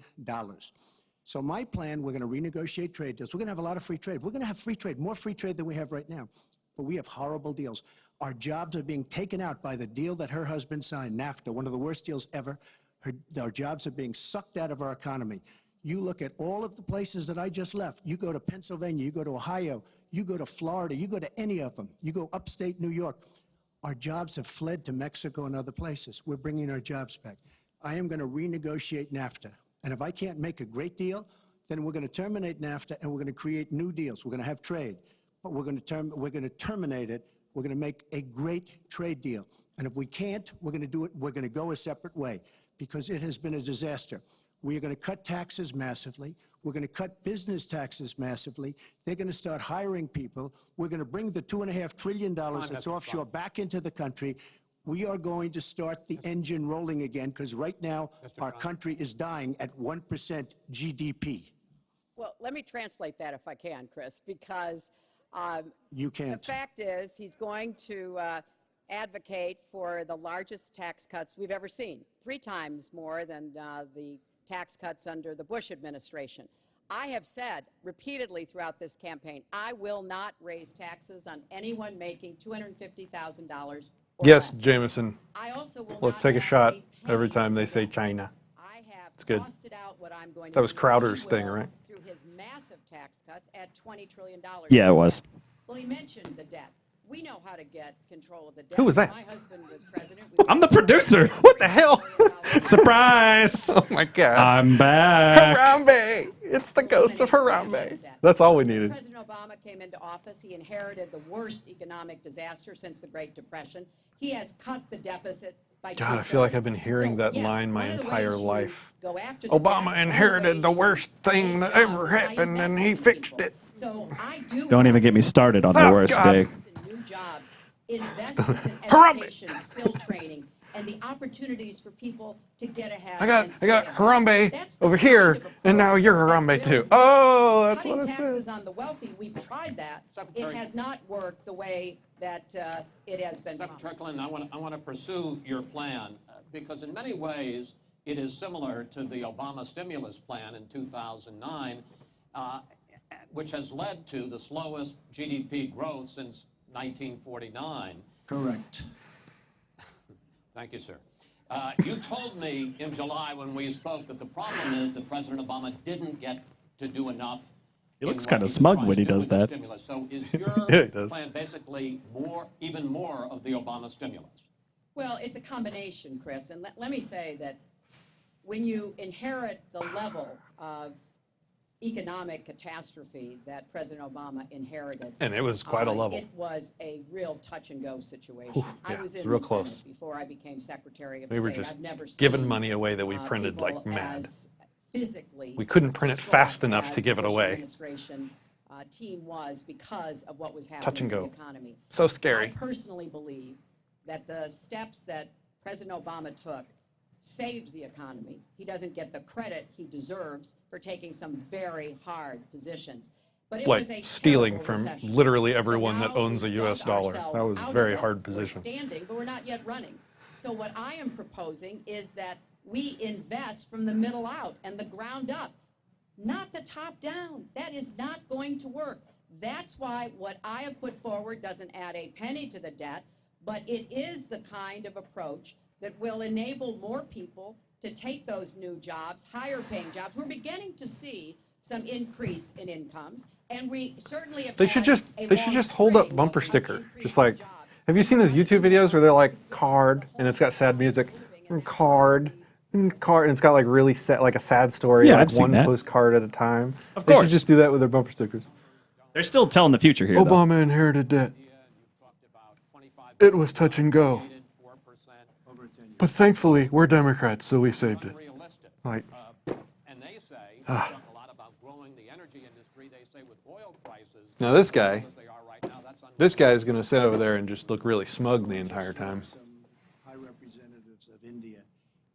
So my plan, we're going to renegotiate trade deals. We're going to have a lot of free trade. We're going to have free trade, more free trade than we have right now. But we have horrible deals. Our jobs are being taken out by the deal that her husband signed, NAFTA, one of the worst deals ever. Our jobs are being sucked out of our economy. You look at all of the places that I just left. You go to Pennsylvania, you go to Ohio, you go to Florida, you go to any of them. You go upstate New York. Our jobs have fled to Mexico and other places. We're bringing our jobs back. I am going to renegotiate NAFTA. And if I can't make a great deal, then we're going to terminate NAFTA and we're going to create new deals. We're going to have trade, but we're going to terminate it. We're going to make a great trade deal. And if we can't, we're going to do it. We're going to go a separate way, because it has been a disaster. We are going to cut taxes massively. We're going to cut business taxes massively. They're going to start hiring people. We're going to bring the $2.5 trillion that's offshore back into the country. We are going to start the engine rolling again, because right now our country is dying at 1% GDP. Well, let me translate that if I can, Chris, because You can't. the fact is he's going to advocate for the largest tax cuts we've ever seen, 3 times more than the tax cuts under the Bush administration. I have said repeatedly throughout this campaign, I will not raise taxes on anyone making $250,000 or Yes, less. Jameson. I also will Let's not take a have shot any every penny time they to say the China. I have It's good. costed out what I'm going to That was do. Crowder's He thing, will, right? Through his massive tax cuts, add $20 trillion. Yeah, it was. Well, he mentioned the debt. We know how to get control of the debt. Who was that? My husband was president. I'm the producer. What the hell? Surprise! Oh my God. I'm back. Harambe! It's the ghost of Harambe. That's all we needed. President Obama came into office. He inherited the worst economic disaster since the Great Depression. He has cut the deficit by God, I 2/3. feel like I've been hearing that yes, line my one of the entire ways you life. go after the Obama debt, one of inherited ways the you worst thing create that jobs ever is by happened, and he investing in fixed people. it. So I do Don't even get me started on the Oh, worst God. day. in new jobs, investments in Harambe. education, skill training, and the opportunities for people to get ahead. I got and stay ahead. Harambe That's the over kind here, of and now approach you're that Harambe will too. work. Oh, that's Cutting what it taxes said. on the wealthy, we've tried that. Secretary- It has not worked the way that it has been Secretary promised. Clinton, I want to pursue your plan because in many ways it is similar to the Obama stimulus plan in 2009, which has led to the slowest GDP growth since 1949. Correct. Thank you, sir. You told me in July when we spoke that the problem is that President Obama didn't get to do enough. He looks in what kinda was smug trying when to he do does with the that. stimulus. So is your Yeah, he does. plan basically even more of the Obama stimulus? Well, it's a combination, Chris, and let me say that when you inherit the level of economic catastrophe that President Obama inherited. And it was quite a level. It was a real touch-and-go situation. I yeah, was it's in real the close. Senate before I became Secretary of We were State. just I've never giving seen, money away that we printed like people mad. as physically We couldn't print it distraught fast enough to as give the it Bush away. Administration team was because of what was Touch happening and to go. the economy. So I scary. personally believe that the steps that President Obama took saved the economy. He doesn't get the credit he deserves for taking some very hard positions. But it Like was a stealing terrible from recession. literally So everyone that now owns a we've US dug dollar. ourselves That was out a of very it. hard We're position. standing, but we're not yet running. So what I am proposing is that we invest from the middle out and the ground up, not the top down. That is not going to work. That's why what I have put forward doesn't add a penny to the debt, but it is the kind of approach that will enable more people to take those new jobs, higher paying jobs. We're beginning to see some increase in incomes, and we certainly have They should just hold up bumper sticker. Just like, have you seen those YouTube videos where they're like card and it's got sad music and card and card and it's got like really sad, like a sad story, Yeah, like I've seen one that. postcard at a time. Of They course. should just do that with their bumper stickers. They're still telling the future here, though. Obama inherited debt. It was touch and go. But thankfully, we're Democrats, so we saved it. Like, And they say, talk a lot about growing the energy industry. They say with oil prices now this guy, as they are right now, that's this guy is going to sit over there and just look really smug the entire time. Some high representatives of India,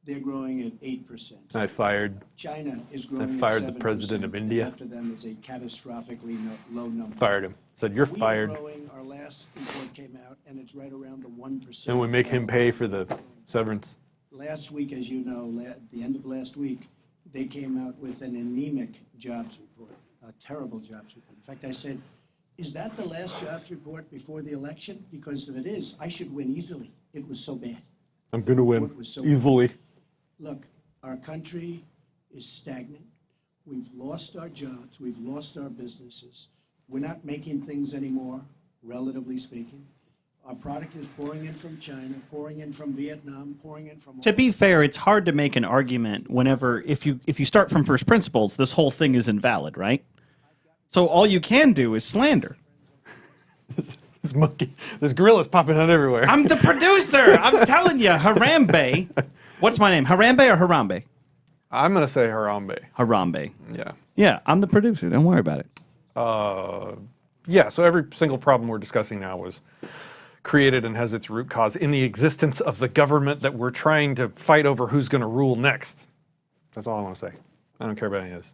they're growing at 8%. I fired China is growing fired at 7%. the president of and India. that for them is a catastrophically low number. him. Said, you're We fired. are growing, our last report came out, and it's right around the 1%. And we make him pay for the severance. Last week, as you know, at the end of last week, they came out with an anemic jobs report, a terrible jobs report. In fact, I said, is that the last jobs report before the election? Because if it is, I should win easily. It was so bad. I'm going to win It was so easily. Look, our country is stagnant. We've lost our jobs. We've lost our businesses. We're not making things anymore, relatively speaking. Our product is pouring in from China, pouring in from Vietnam, pouring in from... To be fair, it's hard to make an argument whenever, if you start from first principles, this whole thing is invalid, right? So all you can do is slander. This monkey, there's gorillas popping out everywhere. I'm the producer. I'm telling you, Harambe. What's my name? Harambe or Harambe? I'm going to say Harambe. Harambe. Yeah. Yeah, I'm the producer. Don't worry about it. Yeah, so every single problem we're discussing now was created and has its root cause in the existence of the government that we're trying to fight over who's going to rule next. That's all I want to say. I don't care about any of this.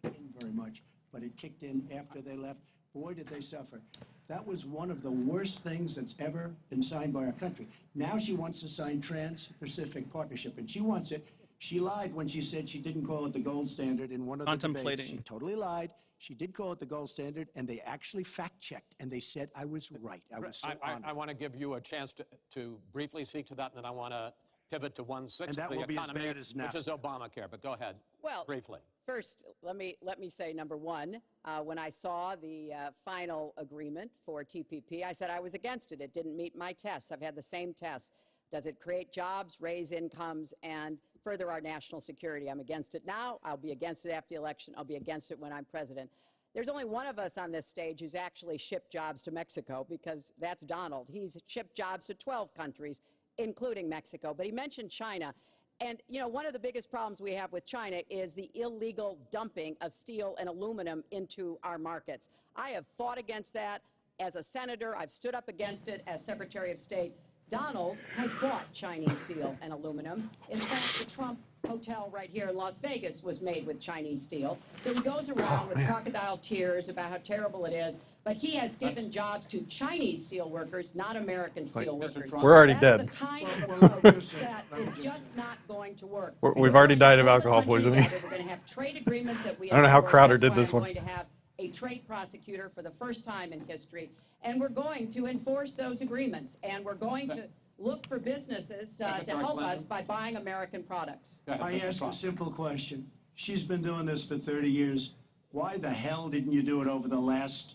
kick in very much, but it kicked in after they left. Boy, did they suffer. That was one of the worst things that's ever been signed by our country. Now she wants to sign Trans-Pacific Partnership, and she wants it. She lied when she said she didn't call it the gold standard in one of the debates. She totally lied. She did call it the gold standard, and they actually fact-checked, and they said I was right. I was so honored. I want to give you a chance to briefly speak to that, and then I want to pivot to 1/6 And that the will be as economy, bad as now. which is Obamacare. But go ahead, Well, briefly. first, let me say, number one, when I saw the final agreement for TPP, I said I was against it. It didn't meet my tests. I've had the same tests. Does it create jobs, raise incomes, and further our national security? I'm against it now. I'll be against it after the election. I'll be against it when I'm president. There's only one of us on this stage who's actually shipped jobs to Mexico, because that's Donald. He's shipped jobs to 12 countries, including Mexico. But he mentioned China. And, you know, one of the biggest problems we have with China is the illegal dumping of steel and aluminum into our markets. I have fought against that as a senator. I've stood up against it as Secretary of State. Donald has bought Chinese steel and aluminum. In fact, the Trump hotel right here in Las Vegas was made with Chinese steel. So he goes around with crocodile tears about how terrible it is, but he has given jobs to Chinese steel workers, not American steel workers. We're already That's dead. the kind of approach that is just not going to work. We've already died of We're alcohol the country poisoning. together. We're going to have trade agreements that we I don't know how enforce. Crowder That's did why this I'm one. going to have a trade prosecutor for the first time in history, and we're going to enforce those agreements, and we're going to look for businesses to help us by buying American products. I ask a simple question. She's been doing this for 30 years. Why the hell didn't you do it over the last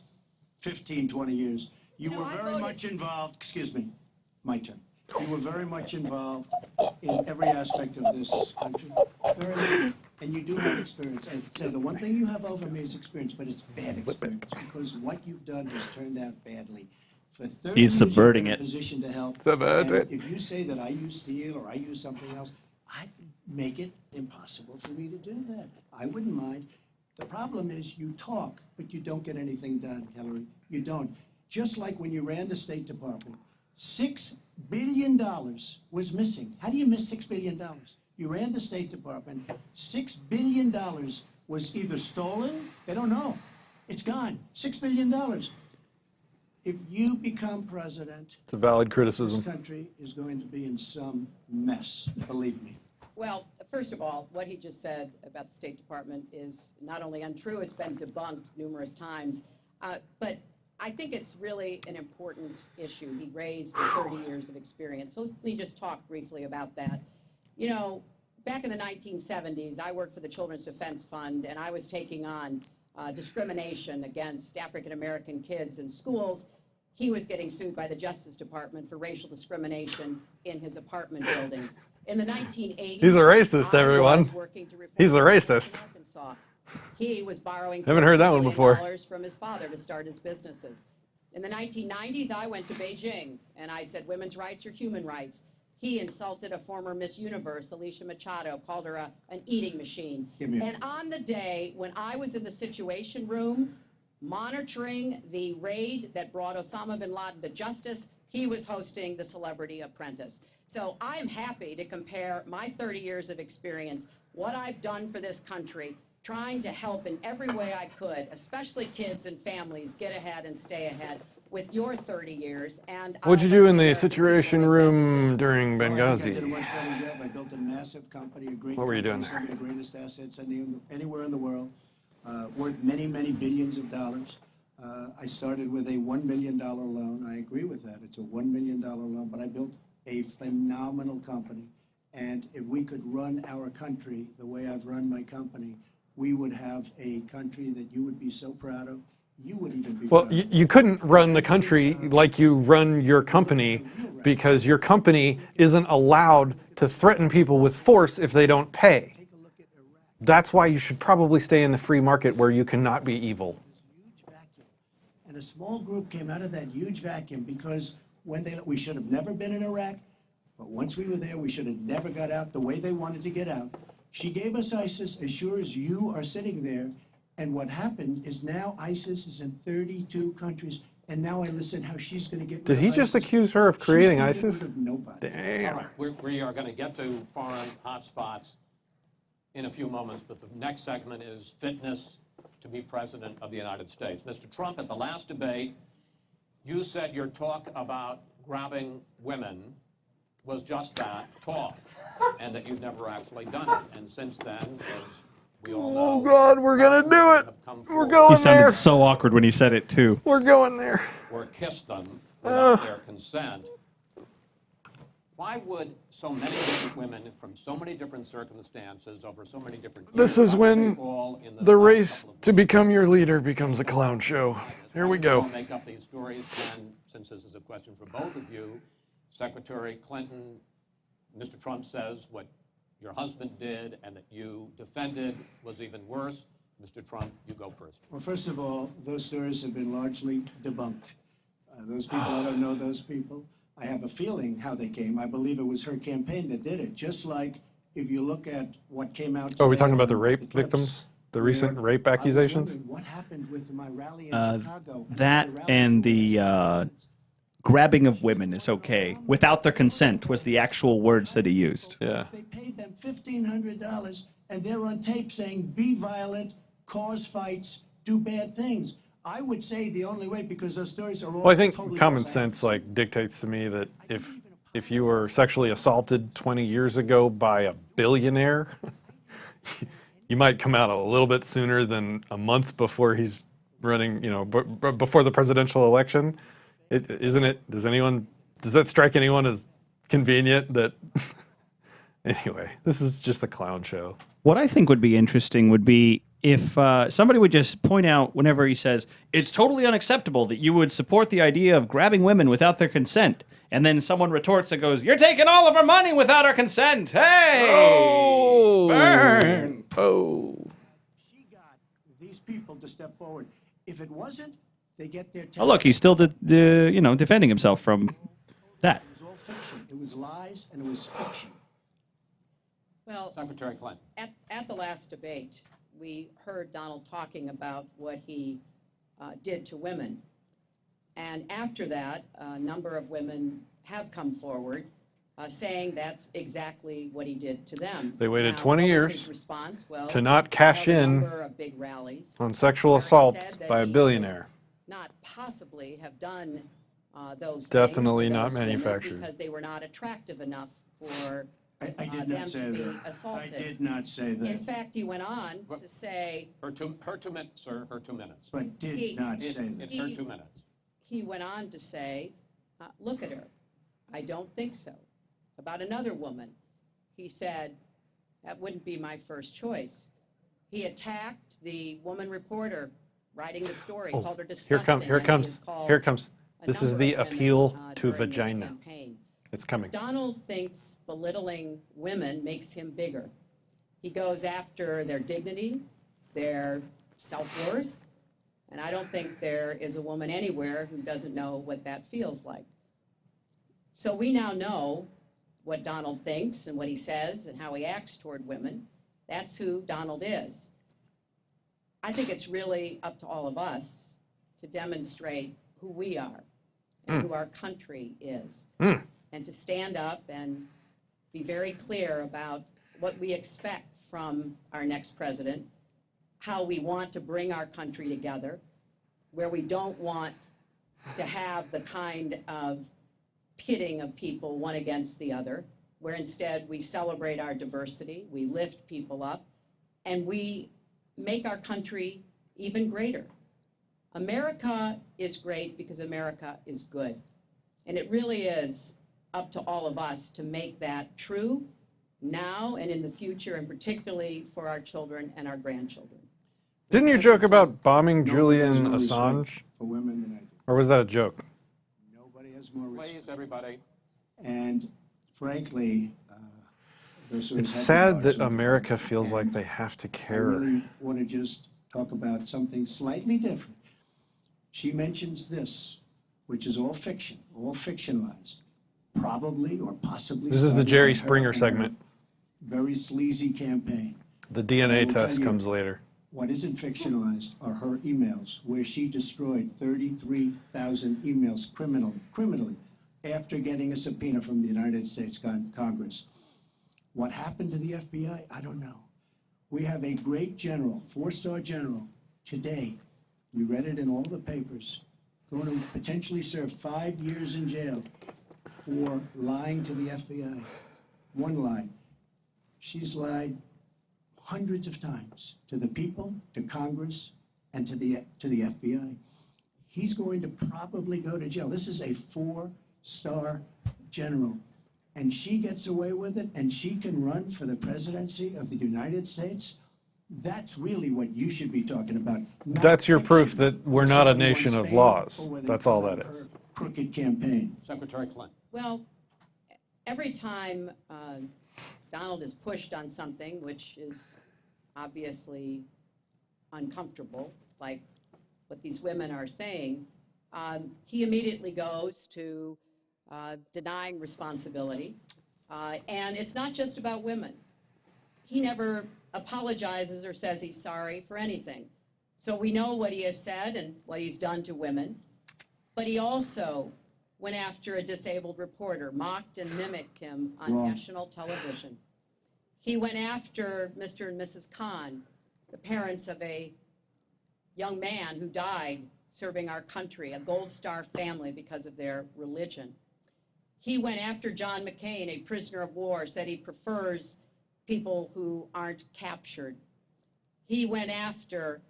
15, 20 years? You know, were I very voted- much involved, excuse me, my turn. You were very much involved in every aspect of this country. And you do have experience. And so the one thing you have over me is experience, but it's bad experience, because what you've done has turned out badly. For 30 He's years, subverting you've been it. in a position to help. Subvert And it. if you say that I use steel or I use something else, I make it impossible for me to do that. I wouldn't mind. The problem is you talk, but you don't get anything done, Hillary. You don't. Just like when you ran the State Department, $6 billion was missing. How do you miss $6 billion? You ran the State Department. $6 billion was either stolen, they don't know. It's gone. $6 billion. If you become president, It's a valid this criticism. country is going to be in some mess, believe me. Well, first of all, what he just said about the State Department is not only untrue, it's been debunked numerous times. But I think it's really an important issue. He raised the 30 years of experience. So let me just talk briefly about that. You know, back in the 1970s, I worked for the Children's Defense Fund, and I was taking on discrimination against African-American kids in schools. He was getting sued by the Justice Department for racial discrimination in his apartment buildings. In the 1980s, He's a racist, everyone. I was working to reform He's a racist. Arkansas. He was borrowing Haven't heard that one $14 before. million from his father to start his businesses. In the 1990s, I went to Beijing, and I said women's rights are human rights. He insulted a former Miss Universe, Alicia Machado, called her an eating machine. And on the day when I was in the Situation Room monitoring the raid that brought Osama bin Laden to justice, he was hosting the Celebrity Apprentice. So I'm happy to compare my 30 years of experience, what I've done for this country, trying to help in every way I could, especially kids and families, get ahead and stay ahead, with your 30 years. And What'd you do in the Situation Room during I think I did a Benghazi? much better job. I built a massive company, a great What were you doing company, some of the greatest assets anywhere in the world, worth many, many billions of dollars. I started with a $1 million loan. I agree with that. It's a $1 million loan, but I built a phenomenal company. And if we could run our country the way I've run my company, we would have a country that you would be so proud of. You would even be Well, proud of. you couldn't run the country like you run your company because your company isn't allowed to threaten people with force if they don't pay. Take a look at Iraq. That's why you should probably stay in the free market where you cannot be evil. Huge vacuum. And a small group came out of that huge vacuum because we should have never been in Iraq, but once we were there, we should have never got out the way they wanted to get out. She gave us ISIS as sure as you are sitting there. And what happened is now ISIS is in 32 countries. And now I listen how she's going to get rid Did of he just ISIS. accuse her of She's creating gonna get rid ISIS? of nobody. All Damn. right, we are going to get to foreign hotspots in a few moments, but the next segment is fitness to be president of the United States. Mr. Trump, at the last debate, you said your talk about grabbing women was just that, talk, and that you've never actually done it. And since then, as we all know, Oh God, we're gonna do it. have come We're forward going He sounded there. so awkward when he said it too. We're going there. or kissed them without their consent. Why would so many different women from so many different circumstances over so many different years, This is why would when they all in this the last race couple of to become your leader becomes a clown show. Here we Why go. don't make up these stories, and since this is a question for both of you, Secretary Clinton, Mr. Trump says what your husband did and that you defended was even worse. Mr. Trump, you go first. Well, first of all, those stories have been largely debunked. Those people, I don't know those people. I have a feeling how they came. I believe it was her campaign that did it. Just like if you look at what came out. Oh, are we today talking about the on rape clips, victims? The recent where rape I was accusations? wondering what happened with my rally in Chicago. That The rally and for the women's grabbing of women is okay. Without their consent was the actual words that he used. Yeah. They paid them $1,500, and they're on tape saying, be violent, cause fights, do bad things. I would say the only way, because those stories are all Well, I think totally common false. sense like dictates to me that if you were sexually assaulted 20 years ago by a billionaire, you might come out a little bit sooner than a month before he's running, before the presidential election. Isn't it? Does that strike anyone as convenient that? Anyway, this is just a clown show. What I think would be interesting would be if somebody would just point out whenever he says, it's totally unacceptable that you would support the idea of grabbing women without their consent. And then someone retorts and goes, you're taking all of our money without our consent. Hey! Oh! Burn! Oh. She got these people to step forward. If it wasn't, they get their. Oh, look, he's still defending himself from that. It was all fiction. It was lies and it was fiction. Well, Secretary Clinton. at the last debate, we heard Donald talking about what he did to women. And after that, a number of women have come forward saying that's exactly what he did to them. They waited Now, 20 what was years his response? Well, to not he cash held a in number of big rallies, on sexual where he assaults said that by a he billionaire. could not possibly have done those Definitely things to not those women manufactured. because they were not attractive enough for I did them not say to be that. I assaulted. did not say In that. fact, he went on to say, Her 2 minutes, sir, her 2 minutes. But did He- not say that. It's her 2 minutes. he went on to say, look at her. I don't think so. About another woman, he said, that wouldn't be my first choice. He attacked the woman reporter writing the story, called her disgusting. Here and he comes, has called here comes. a This is number the of women, appeal to during this vagina. campaign. It's coming. Donald thinks belittling women makes him bigger. He goes after their dignity, their self-worth, and I don't think there is a woman anywhere who doesn't know what that feels like. So we now know what Donald thinks and what he says and how he acts toward women. That's who Donald is. I think it's really up to all of us to demonstrate who we are and who our country is. And to stand up and be very clear about what we expect from our next president, how we want to bring our country together, where we don't want to have the kind of pitting of people one against the other, where instead we celebrate our diversity, we lift people up, and we make our country even greater. America is great because America is good. And it really is up to all of us to make that true now and in the future, and particularly for our children and our grandchildren. Didn't you joke about bombing Nobody has Julian more respect Assange? for women than I do. Or was that a joke? Nobody has more respect. Please, everybody. And frankly, those who have It's had sad regards that of America it, feels like and they have to I care. really want to just talk about something slightly different. She mentions this, which is all fiction, all fictionalized, probably or possibly. This is the started Jerry by her Springer and her segment. Very sleazy campaign. The I DNA will test tell you, comes later. What isn't fictionalized are her emails, where she destroyed 33,000 emails criminally, after getting a subpoena from the United States Congress. What happened to the FBI? I don't know. We have a great general, 4-star general, today, you read it in all the papers, going to potentially serve 5 years in jail for lying to the FBI. One lie. She's lied hundreds of times to the people, to Congress, and to the FBI. He's going to probably go to jail. This is a 4-star general, and she gets away with it, and she can run for the presidency of the United States. That's really what you should be talking about. not That's your proof fiction. that we're not a Somebody nation wants of fame laws. or whether That's all you that love is. her crooked campaign. Secretary Clinton. Well, every time Donald is pushed on something which is obviously uncomfortable, like what these women are saying, he immediately goes to denying responsibility. And it's not just about women. He never apologizes or says he's sorry for anything. So we know what he has said and what he's done to women. But he also went after a disabled reporter, mocked and mimicked him on Wrong. national television. He went after Mr. and Mrs. Khan, the parents of a young man who died serving our country, a Gold Star family because of their religion. He went after John McCain, a prisoner of war, said he prefers people who aren't captured. He went after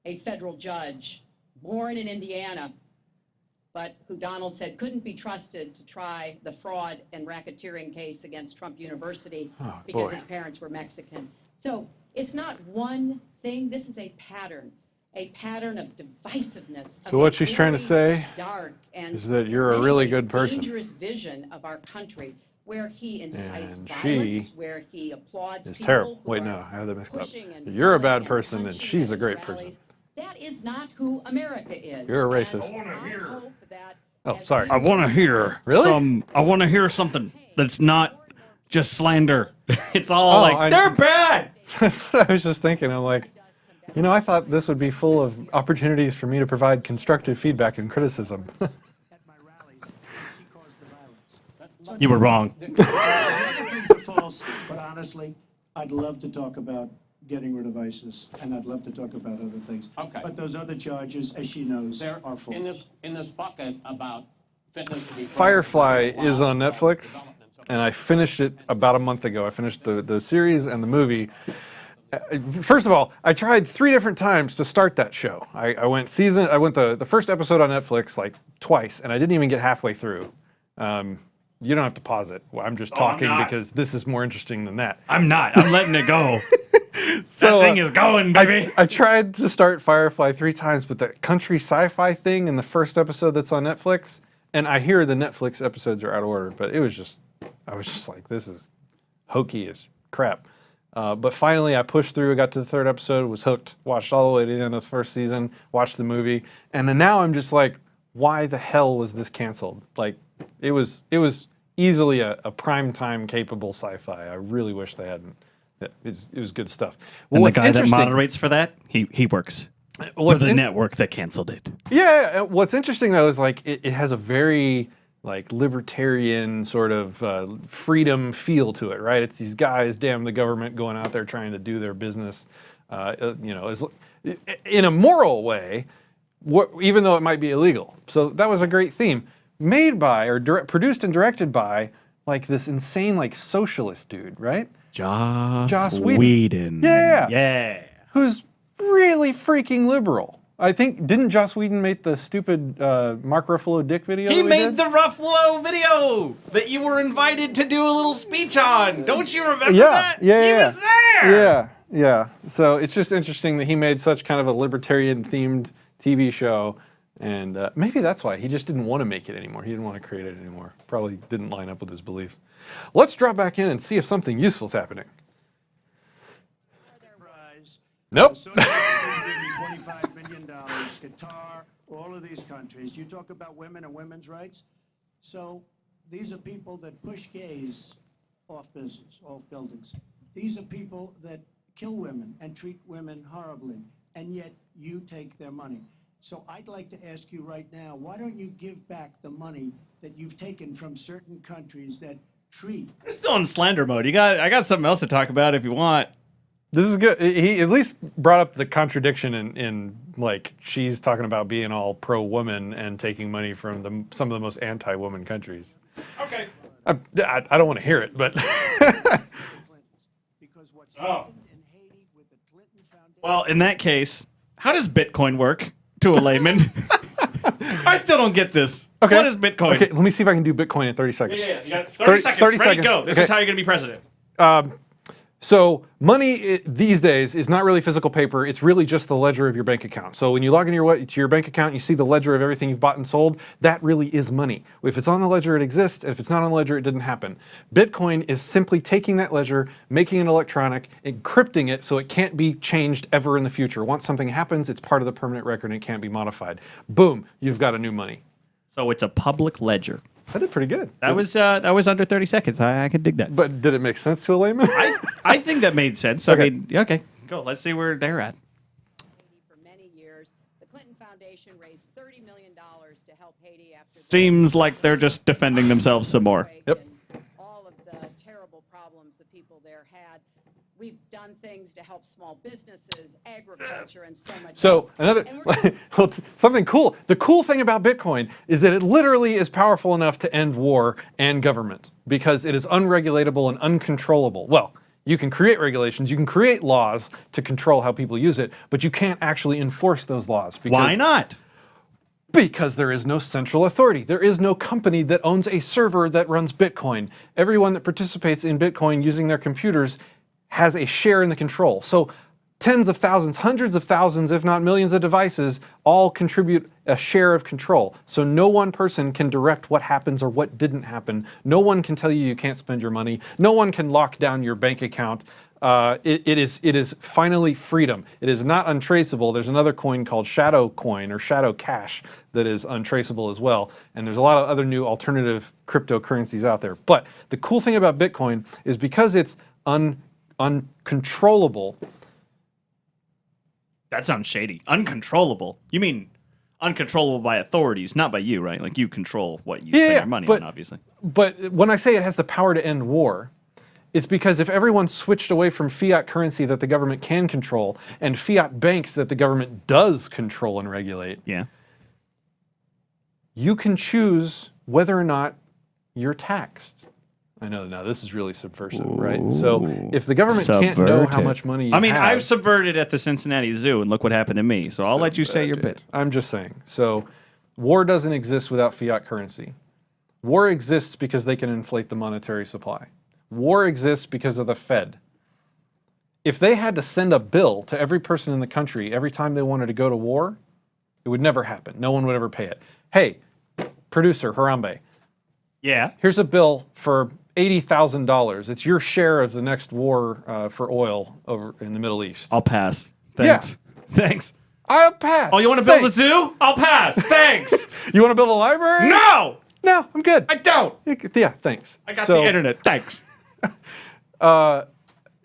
a federal judge born in Indiana, but who Donald said couldn't be trusted to try the fraud and racketeering case against Trump University because boy. his parents were Mexican. So it's not one thing. This is a pattern of divisiveness. So what she's trying to say dark and is that you're a in many really ways good person. dangerous vision of our country, where he incites And violence, she where he applauds is people terrible. who Wait, are no, I had that mixed up. pushing and You're a pulling bad and person and punching she's at a great his person. rallies. That is not who America is. You're a And racist. I hope that Oh, as sorry. we I want to hear Really? I want to hear something that's not just slander. It's all I- they're bad. That's what I was just thinking. I'm like, you know, I thought this would be full of opportunities for me to provide constructive feedback and criticism. At my rallies, she caused the violence. You were wrong. The other things are false, but honestly, I'd love to talk about getting rid of ISIS, and I'd love to talk about other things. Okay. But those other charges, as she knows, There, are false. in this bucket about fitness to be Firefly president, is on Netflix, developments of and I finished it about a month ago. I finished the series and the movie. First of all, I tried 3 different times to start that show. I went the first episode on Netflix like twice, and I didn't even get halfway through. You don't have to pause it. I'm just talking because this is more interesting than that. I'm not. I'm letting it go. So, that thing is going, baby. I tried to start Firefly 3 times, but that country sci-fi thing in the first episode that's on Netflix, and I hear the Netflix episodes are out of order, but I was just like, this is hokey as crap. But finally, I pushed through. I got to the 3rd episode, was hooked, watched all the way to the end of the 1st season, watched the movie, and then now I'm just like, why the hell was this canceled? Like, it was easily a primetime capable sci-fi. I really wish they hadn't. It was good stuff. Well, And the guy that moderates for that, he works for the network that canceled it. Yeah, what's interesting though is like it has a very like libertarian sort of freedom feel to it, right? It's these guys, damn the government, going out there trying to do their business, in a moral way, even though it might be illegal. So that was a great theme, made by or produced and directed by like this insane like socialist dude, right? Joss Whedon. Yeah. Who's really freaking liberal. I think, didn't Joss Whedon make the stupid Mark Ruffalo dick video? He that we made did? the Ruffalo video that you were invited to do a little speech on. Don't you remember that? Yeah, He was there. Yeah. So it's just interesting that he made such kind of a libertarian-themed TV show, and maybe that's why he just didn't want to make it anymore. He didn't want to create it anymore. Probably didn't line up with his beliefs. Let's drop back in and see if something useful is happening. Nope. $25 million, Qatar, all of these countries. You talk about women and women's rights. So these are people that push gays off buildings. These are people that kill women and treat women horribly, and yet you take their money. So I'd like to ask you right now, why don't you give back the money that you've taken from certain countries that treat... We're still in slander mode. I got something else to talk about if you want. This is good. He at least brought up the contradiction in like she's talking about being all pro-woman and taking money from some of the most anti-woman countries. Okay. I don't want to hear it, but Because what's happened in Haiti with the Clinton Foundation... Well, in that case, how does Bitcoin work to a layman? I still don't get this. okay. What is Bitcoin? Okay, let me see if I can do Bitcoin in 30 seconds. Yeah. You got 30 seconds. 30 Ready, seconds. go. This Okay. is how you're going to be president. So money these days is not really physical paper. It's really just the ledger of your bank account. So when you log into your bank account, you see the ledger of everything you've bought and sold. That really is money. If it's on the ledger, it exists. If it's not on the ledger, it didn't happen. Bitcoin is simply taking that ledger, making it electronic, encrypting it so it can't be changed ever in the future. Once something happens, it's part of the permanent record and it can't be modified. Boom, you've got a new money. So it's a public ledger. I did pretty good. That was under 30 seconds. I could dig that. But did it make sense to a layman? I think that made sense. Okay. I mean, okay, go. Let's see where they're at. For many years, the Clinton Foundation raised $30 million to help Haiti after the Seems like they're just defending themselves some more. earthquake Yep. and all of the terrible problems the people there had. We've done things to help small businesses, agriculture, and so much So else. another, And we're well, something cool. The cool thing about Bitcoin is that it literally is powerful enough to end war and government because it is unregulatable and uncontrollable. Well, you can create regulations, you can create laws to control how people use it, but you can't actually enforce those laws. Because, Why not? Because there is no central authority. There is no company that owns a server that runs Bitcoin. Everyone that participates in Bitcoin using their computers has a share in the control. So tens of thousands, hundreds of thousands, if not millions of devices all contribute a share of control. So no one person can direct what happens or what didn't happen. No one can tell you you can't spend your money. No one can lock down your bank account. It is finally freedom. It is not untraceable. There's another coin called Shadow Coin or Shadow Cash that is untraceable as well. And there's a lot of other new alternative cryptocurrencies out there. But the cool thing about Bitcoin is because it's uncontrollable. That sounds shady. Uncontrollable. You mean uncontrollable by authorities, not by you, right? Like you control what you spend your money on, obviously. But when I say it has the power to end war, it's because if everyone switched away from fiat currency that the government can control and fiat banks that the government does control and regulate, Yeah. you can choose whether or not you're taxed. I know. Now this is really subversive, right? So if the government can't know how much money you have, I subverted at the Cincinnati Zoo, and look what happened to me. So I'll let you say your bit. I'm just saying. So war doesn't exist without fiat currency. War exists because they can inflate the monetary supply. War exists because of the Fed. If they had to send a bill to every person in the country every time they wanted to go to war, it would never happen. No one would ever pay it. Hey, producer Harambe, Yeah. here's a bill for $80,000. It's your share of the next war for oil over in the Middle East. I'll pass. Thanks. Thanks. I'll pass. Oh, you want to build Thanks. a zoo? I'll pass. Thanks. You want to build a library? No! No, I'm good. I don't. Yeah, thanks. I got the internet. Thanks.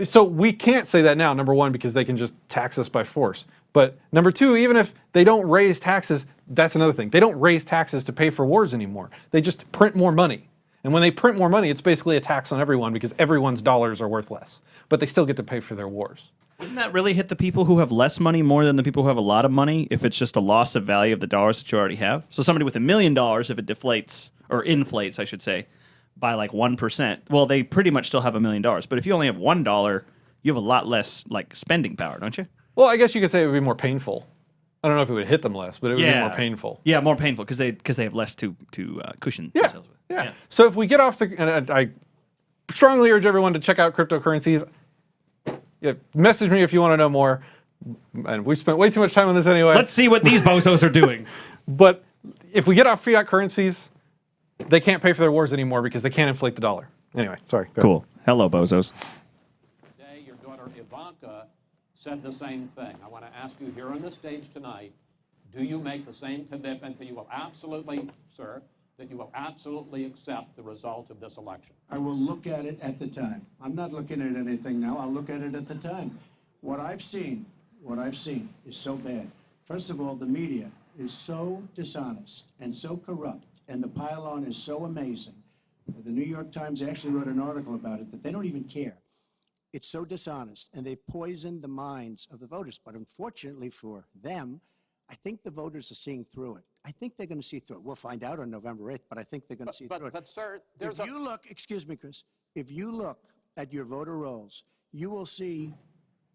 So we can't say that now, number one, because they can just tax us by force. But number two, even if they don't raise taxes, that's another thing. They don't raise taxes to pay for wars anymore. They just print more money. And when they print more money, it's basically a tax on everyone because everyone's dollars are worth less. But they still get to pay for their wars. Wouldn't that really hit the people who have less money more than the people who have a lot of money if it's just a loss of value of the dollars that you already have? So somebody with $1 million, if it deflates, or inflates, I should say, by like 1%, well, they pretty much still have $1 million. But if you only have $1, you have a lot less like spending power, don't you? Well, I guess you could say it would be more painful. I don't know if it would hit them less, but it would be more painful. Yeah, more painful because they have less to cushion themselves with. Yeah. So if we get off the, and I strongly urge everyone to check out cryptocurrencies. Yeah, message me if you want to know more. And we spent way too much time on this anyway. Let's see what these bozos are doing. But if we get off fiat currencies, they can't pay for their wars anymore because they can't inflate the dollar. Anyway, sorry. Go Cool. Hello, bozos. Today, your daughter Ivanka said the same thing. I want to ask you here on the stage tonight, do you make the same commitment that you will absolutely, sir, that you will absolutely accept the result of this election? I will look at it at the time. I'm not looking at anything now. I'll look at it at the time. What I've seen is so bad. First of all, the media is so dishonest and so corrupt, and the pile-on is so amazing. The New York Times actually wrote an article about it that they don't even care. It's so dishonest, and they've poisoned the minds of the voters. But unfortunately for them, I think the voters are seeing through it. I think they're going to see through it. We'll find out on November 8th, but I think they're going to see through it. But, sir, there's If you look, excuse me, Chris, if you look at your voter rolls, you will see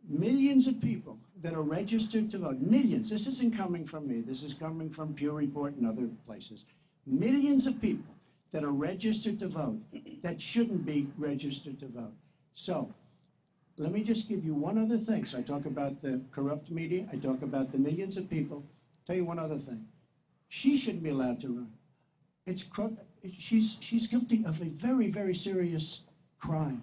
millions of people that are registered to vote. Millions. This isn't coming from me. This is coming from Pew Report and other places. Millions of people that are registered to vote that shouldn't be registered to vote. So let me just give you one other thing. So I talk about the corrupt media. I talk about the millions of people. Tell you one other thing. She shouldn't be allowed to run. She's guilty of a very, very serious crime.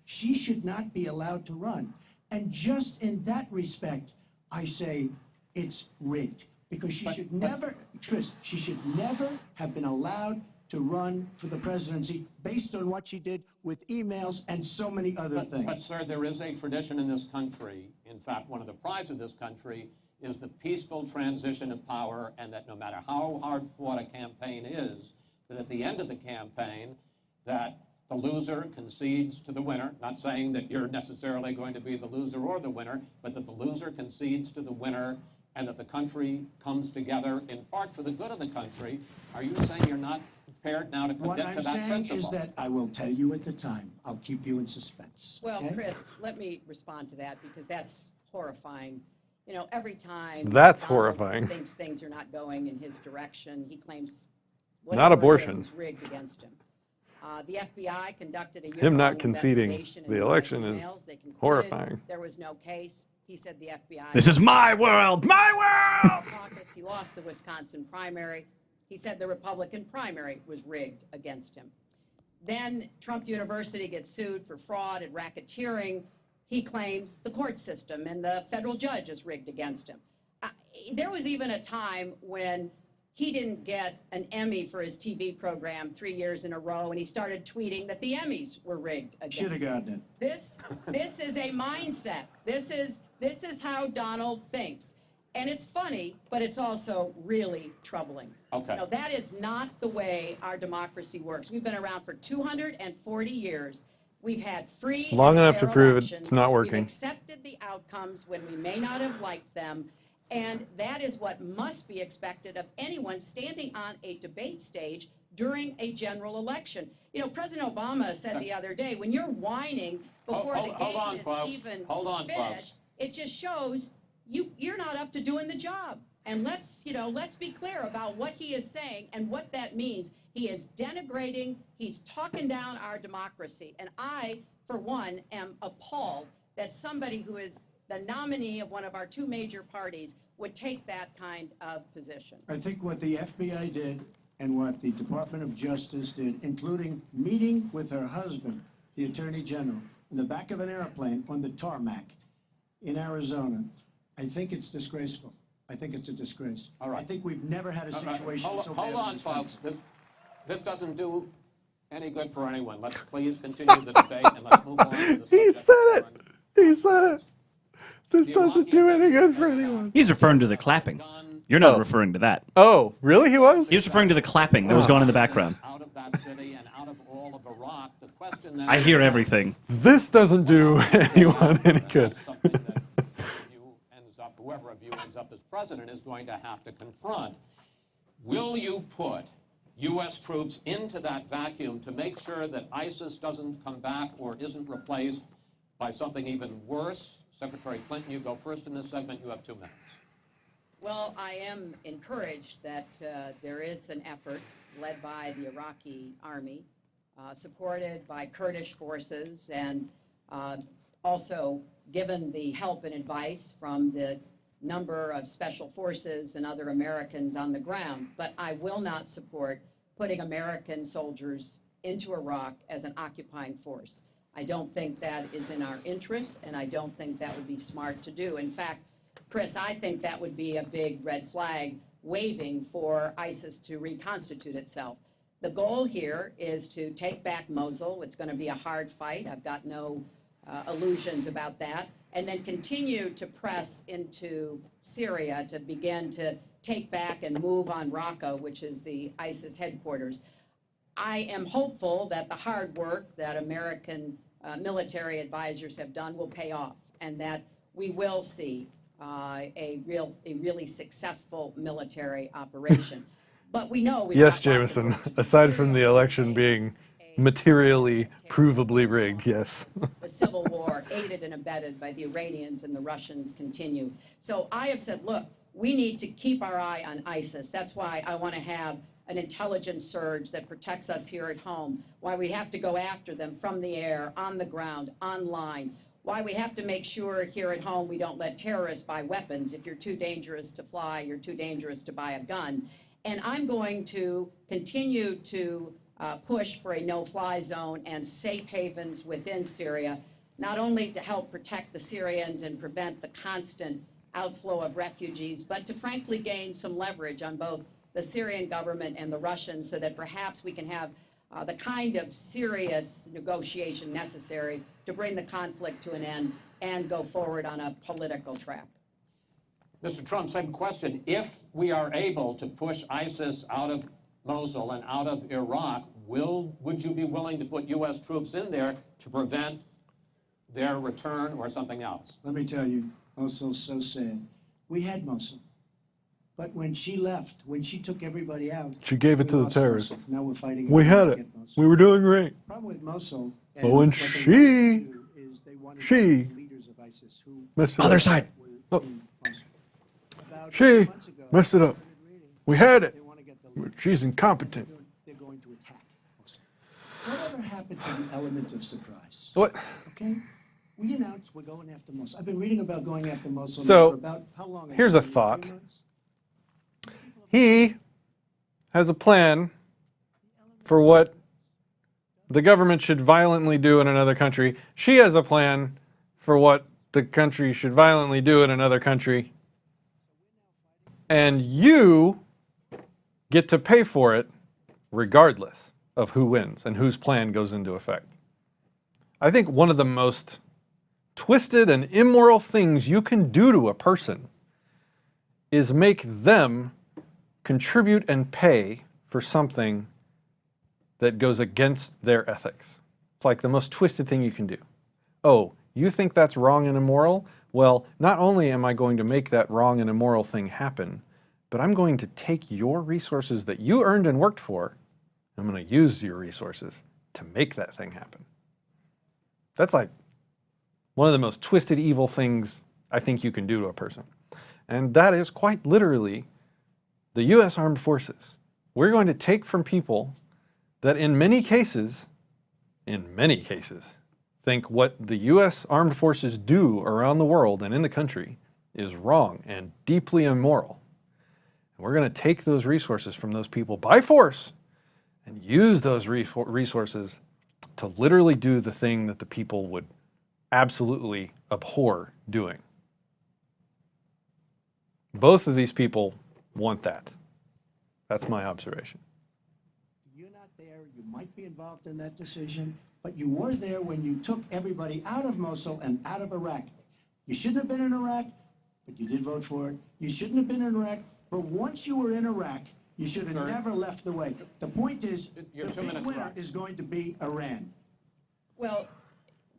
She should not be allowed to run. And just in that respect, I say it's rigged. Because she should never, Chris, she should never have been allowed to run for the presidency based on what she did with emails and so many other things. But, sir, there is a tradition in this country. In fact, one of the prides of this country is the peaceful transition of power, and that no matter how hard fought a campaign is, that at the end of the campaign, that the loser concedes to the winner, not saying that you're necessarily going to be the loser or the winner, but that the loser concedes to the winner and that the country comes together in part for the good of the country. Are you saying you're not prepared now to commit to that principle? What I'm saying is that I will tell you at the time. I'll keep you in suspense. Well, okay? Chris, let me respond to that because that's horrifying. You know, every time That's Donald horrifying. thinks things are not going in his direction, he claims Not abortion. is rigged against him. The FBI conducted a Him not year-long conceding investigation the into election is emails. They concluded horrifying. There was no case. He said the FBI. This is my world. My world. Caucus. He lost the Wisconsin primary. He said the Republican primary was rigged against him. Then Trump University gets sued for fraud and racketeering. He claims the court system and the federal judge is rigged against him. There was even a time when he didn't get an Emmy for his TV program 3 years in a row, and he started tweeting that the Emmys were rigged against Should have him. gotten it. This is a mindset. This is how Donald thinks. And it's funny, but it's also really troubling. Okay. You know, that is not the way our democracy works. We've been around for 240 years. We've had free Long and enough to fair prove elections. it's not working. We've accepted the outcomes when we may not have liked them. And that is what must be expected of anyone standing on a debate stage during a general election. You know, President Obama said the other day, when you're whining before the game is even finished, it just shows you're not up to doing the job. And let's be clear about what he is saying and what that means. He is denigrating, he's talking down our democracy. And I, for one, am appalled that somebody who is the nominee of one of our two major parties would take that kind of position. I think what the FBI did and what the Department of Justice did, including meeting with her husband, the Attorney General, in the back of an airplane on the tarmac in Arizona, I think it's disgraceful. I think it's a disgrace. All right. I think we've never had a situation so bad. Hold on, folks. This doesn't do any good for anyone. Let's please continue the debate and let's move on to the subject. He said it. He said it. This doesn't do any good for anyone. He's referring to the clapping. You're not referring to that. Oh, really? He was? He was referring to the clapping that was going in the background. Out of that city and out of all of Iraq, the question now I hear everything. This doesn't do anyone any good. something that whoever of you ends up as president is going to have to confront. Will you put U.S. troops into that vacuum to make sure that ISIS doesn't come back or isn't replaced by something even worse? Secretary Clinton, you go first in this segment. You have 2 minutes. Well, I am encouraged that there is an effort led by the Iraqi army, supported by Kurdish forces, and also given the help and advice from the number of special forces and other Americans on the ground. But I will not support putting American soldiers into Iraq as an occupying force. I don't think that is in our interest, and I don't think that would be smart to do. In fact, Chris, I think that would be a big red flag waving for ISIS to reconstitute itself. The goal here is to take back Mosul. It's going to be a hard fight. I've got no illusions about that. And then continue to press into Syria to begin to take back and move on Raqqa, which is the ISIS headquarters. I am hopeful that the hard work that American military advisors have done will pay off, and that we will see a really successful military operation. But we know we've Yes, got lots of Jameson. work to do. Aside from the election being materially, provably rigged, yes. The civil war, aided and abetted by the Iranians and the Russians, continue. So I have said, look, we need to keep our eye on ISIS. That's why I want to have an intelligence surge that protects us here at home, why we have to go after them from the air, on the ground, online, why we have to make sure here at home we don't let terrorists buy weapons. If you're too dangerous to fly, you're too dangerous to buy a gun. And I'm going to continue to push for a no-fly zone and safe havens within Syria, not only to help protect the Syrians and prevent the constant outflow of refugees, but to frankly gain some leverage on both the Syrian government and the Russians so that perhaps we can have the kind of serious negotiation necessary to bring the conflict to an end and go forward on a political track. Mr. Trump, same question. If we are able to push ISIS out of Mosul and out of Iraq, would you be willing to put U.S. troops in there to prevent their return or something else? Let me tell you, Mosul's so sad. We had Mosul. But when she left, when she took everybody out, She gave it we to the lost terrorists. Mosul. Now we're fighting. We had to it. get Mosul. We were doing great. The problem with Mosul, But and when what they she wanted to do is they wanted to have the leaders of ISIS who messed it Other up. side. were in Mosul. About She 8 months ago, messed it I up. started reading, We had it. they want to get the leaders. She's incompetent. They're going to attack Mosul. Whatever happened to the element of surprise? What? Okay? We announced we're going after Mosul. I've been reading about going after Mosul now So, for about how long? here's a 3 thought. months? He has a plan for what the government should violently do in another country. She has a plan for what the country should violently do in another country. And you get to pay for it regardless of who wins and whose plan goes into effect. I think one of the most twisted and immoral things you can do to a person is make them contribute and pay for something that goes against their ethics. It's like the most twisted thing you can do. Oh, you think that's wrong and immoral? Well, not only am I going to make that wrong and immoral thing happen, but I'm going to take your resources that you earned and worked for, I'm going to use your resources to make that thing happen. That's like one of the most twisted, evil things I think you can do to a person. And that is quite literally the U.S. Armed Forces. We're going to take from people that in many cases, think what the U.S. Armed Forces do around the world and in the country is wrong and deeply immoral. And we're going to take those resources from those people by force and use those resources to literally do the thing that the people would absolutely abhor doing. Both of these people want that. That's my observation. You're not there. You might be involved in that decision, but you were there when you took everybody out of Mosul and out of Iraq. You shouldn't have been in Iraq, but you did vote for it. You shouldn't have been in Iraq, but once you were in Iraq, you should have never left the way. The point is, the big winner is going to be Iran. Well,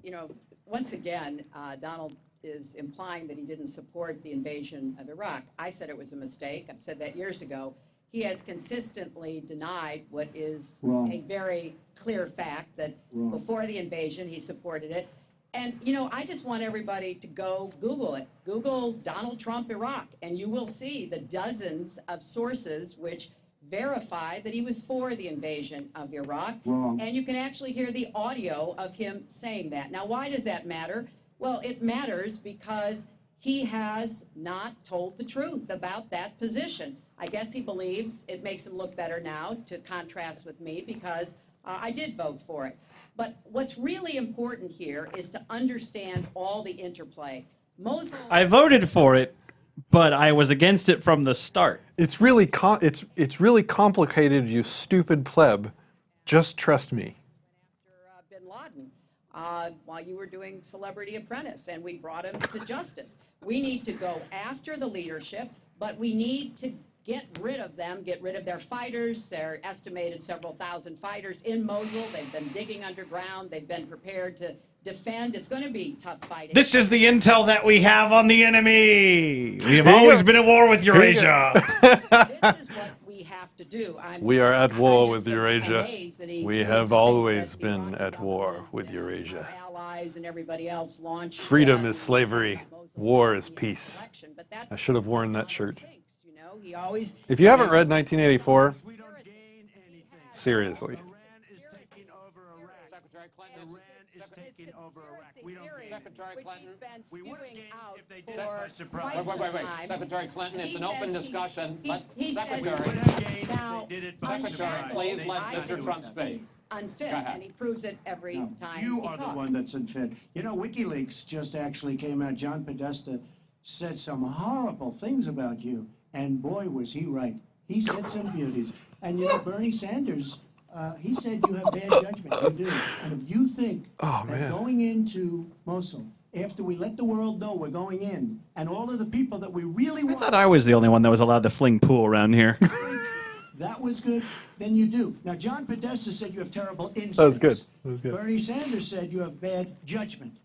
you know, once again, Donald is implying that he didn't support the invasion of Iraq. I said it was a mistake. I've said that years ago. He has consistently denied what is a very clear fact, that before the invasion, he supported it. And, you know, I just want everybody to go Google it. Google Donald Trump Iraq, and you will see the dozens of sources which verify that he was for the invasion of Iraq. And you can actually hear the audio of him saying that. Now, why does that matter? Well, it matters because he has not told the truth about that position. I guess he believes it makes him look better now to contrast with me because I did vote for it. But what's really important here is to understand all the interplay. Mosul. I voted for it, but I was against it from the start. It's really it's really complicated, you stupid pleb. Just trust me. After bin Laden, while you were doing Celebrity Apprentice, and we brought him to justice. We need to go after the leadership, but we need to get rid of them, get rid of their fighters. They're estimated several thousand fighters in Mosul. They've been digging underground. They've been prepared to defend. It's going to be tough fighting. This is the intel that we have on the enemy. We have always been at war with Eurasia. This is what we have to do. We are at war I'm with just Eurasia. amazed that he We seems have to think always that been Iraq at war government with and Eurasia. our allies and everybody else launched Freedom is slavery. Mosul War is in the peace. election. But that's I should have worn that not what shirt. he thinks, you know? He always If you haven't read 1984, We don't gain anything. seriously. Iran is taking over Iraq. Secretary Clinton, Iran is taking over Iraq. We don't gain. Secretary Clinton. We would have gained if they did it for by surprise. Wait. Secretary Clinton, it's an open discussion. He says Secretary, We would have gained now, if they did it by Secretary, surprise. please They let did Mr. it. Trump speak. he's unfit, Go ahead. and he proves it every time You he are the talks. one that's unfit. You know, WikiLeaks just actually came out. John Podesta said some horrible things about you, and boy, was he right. He said some beauties. And you know, Bernie Sanders, he said you have bad judgment. You do. And if you think that going into Mosul, after we let the world know we're going in, and all of the people that we really I want, thought I was the only one that was allowed to fling pool around here. that was good, then you do. Now, John Podesta said you have terrible instincts. That was good. That was good. Bernie Sanders said you have bad judgment.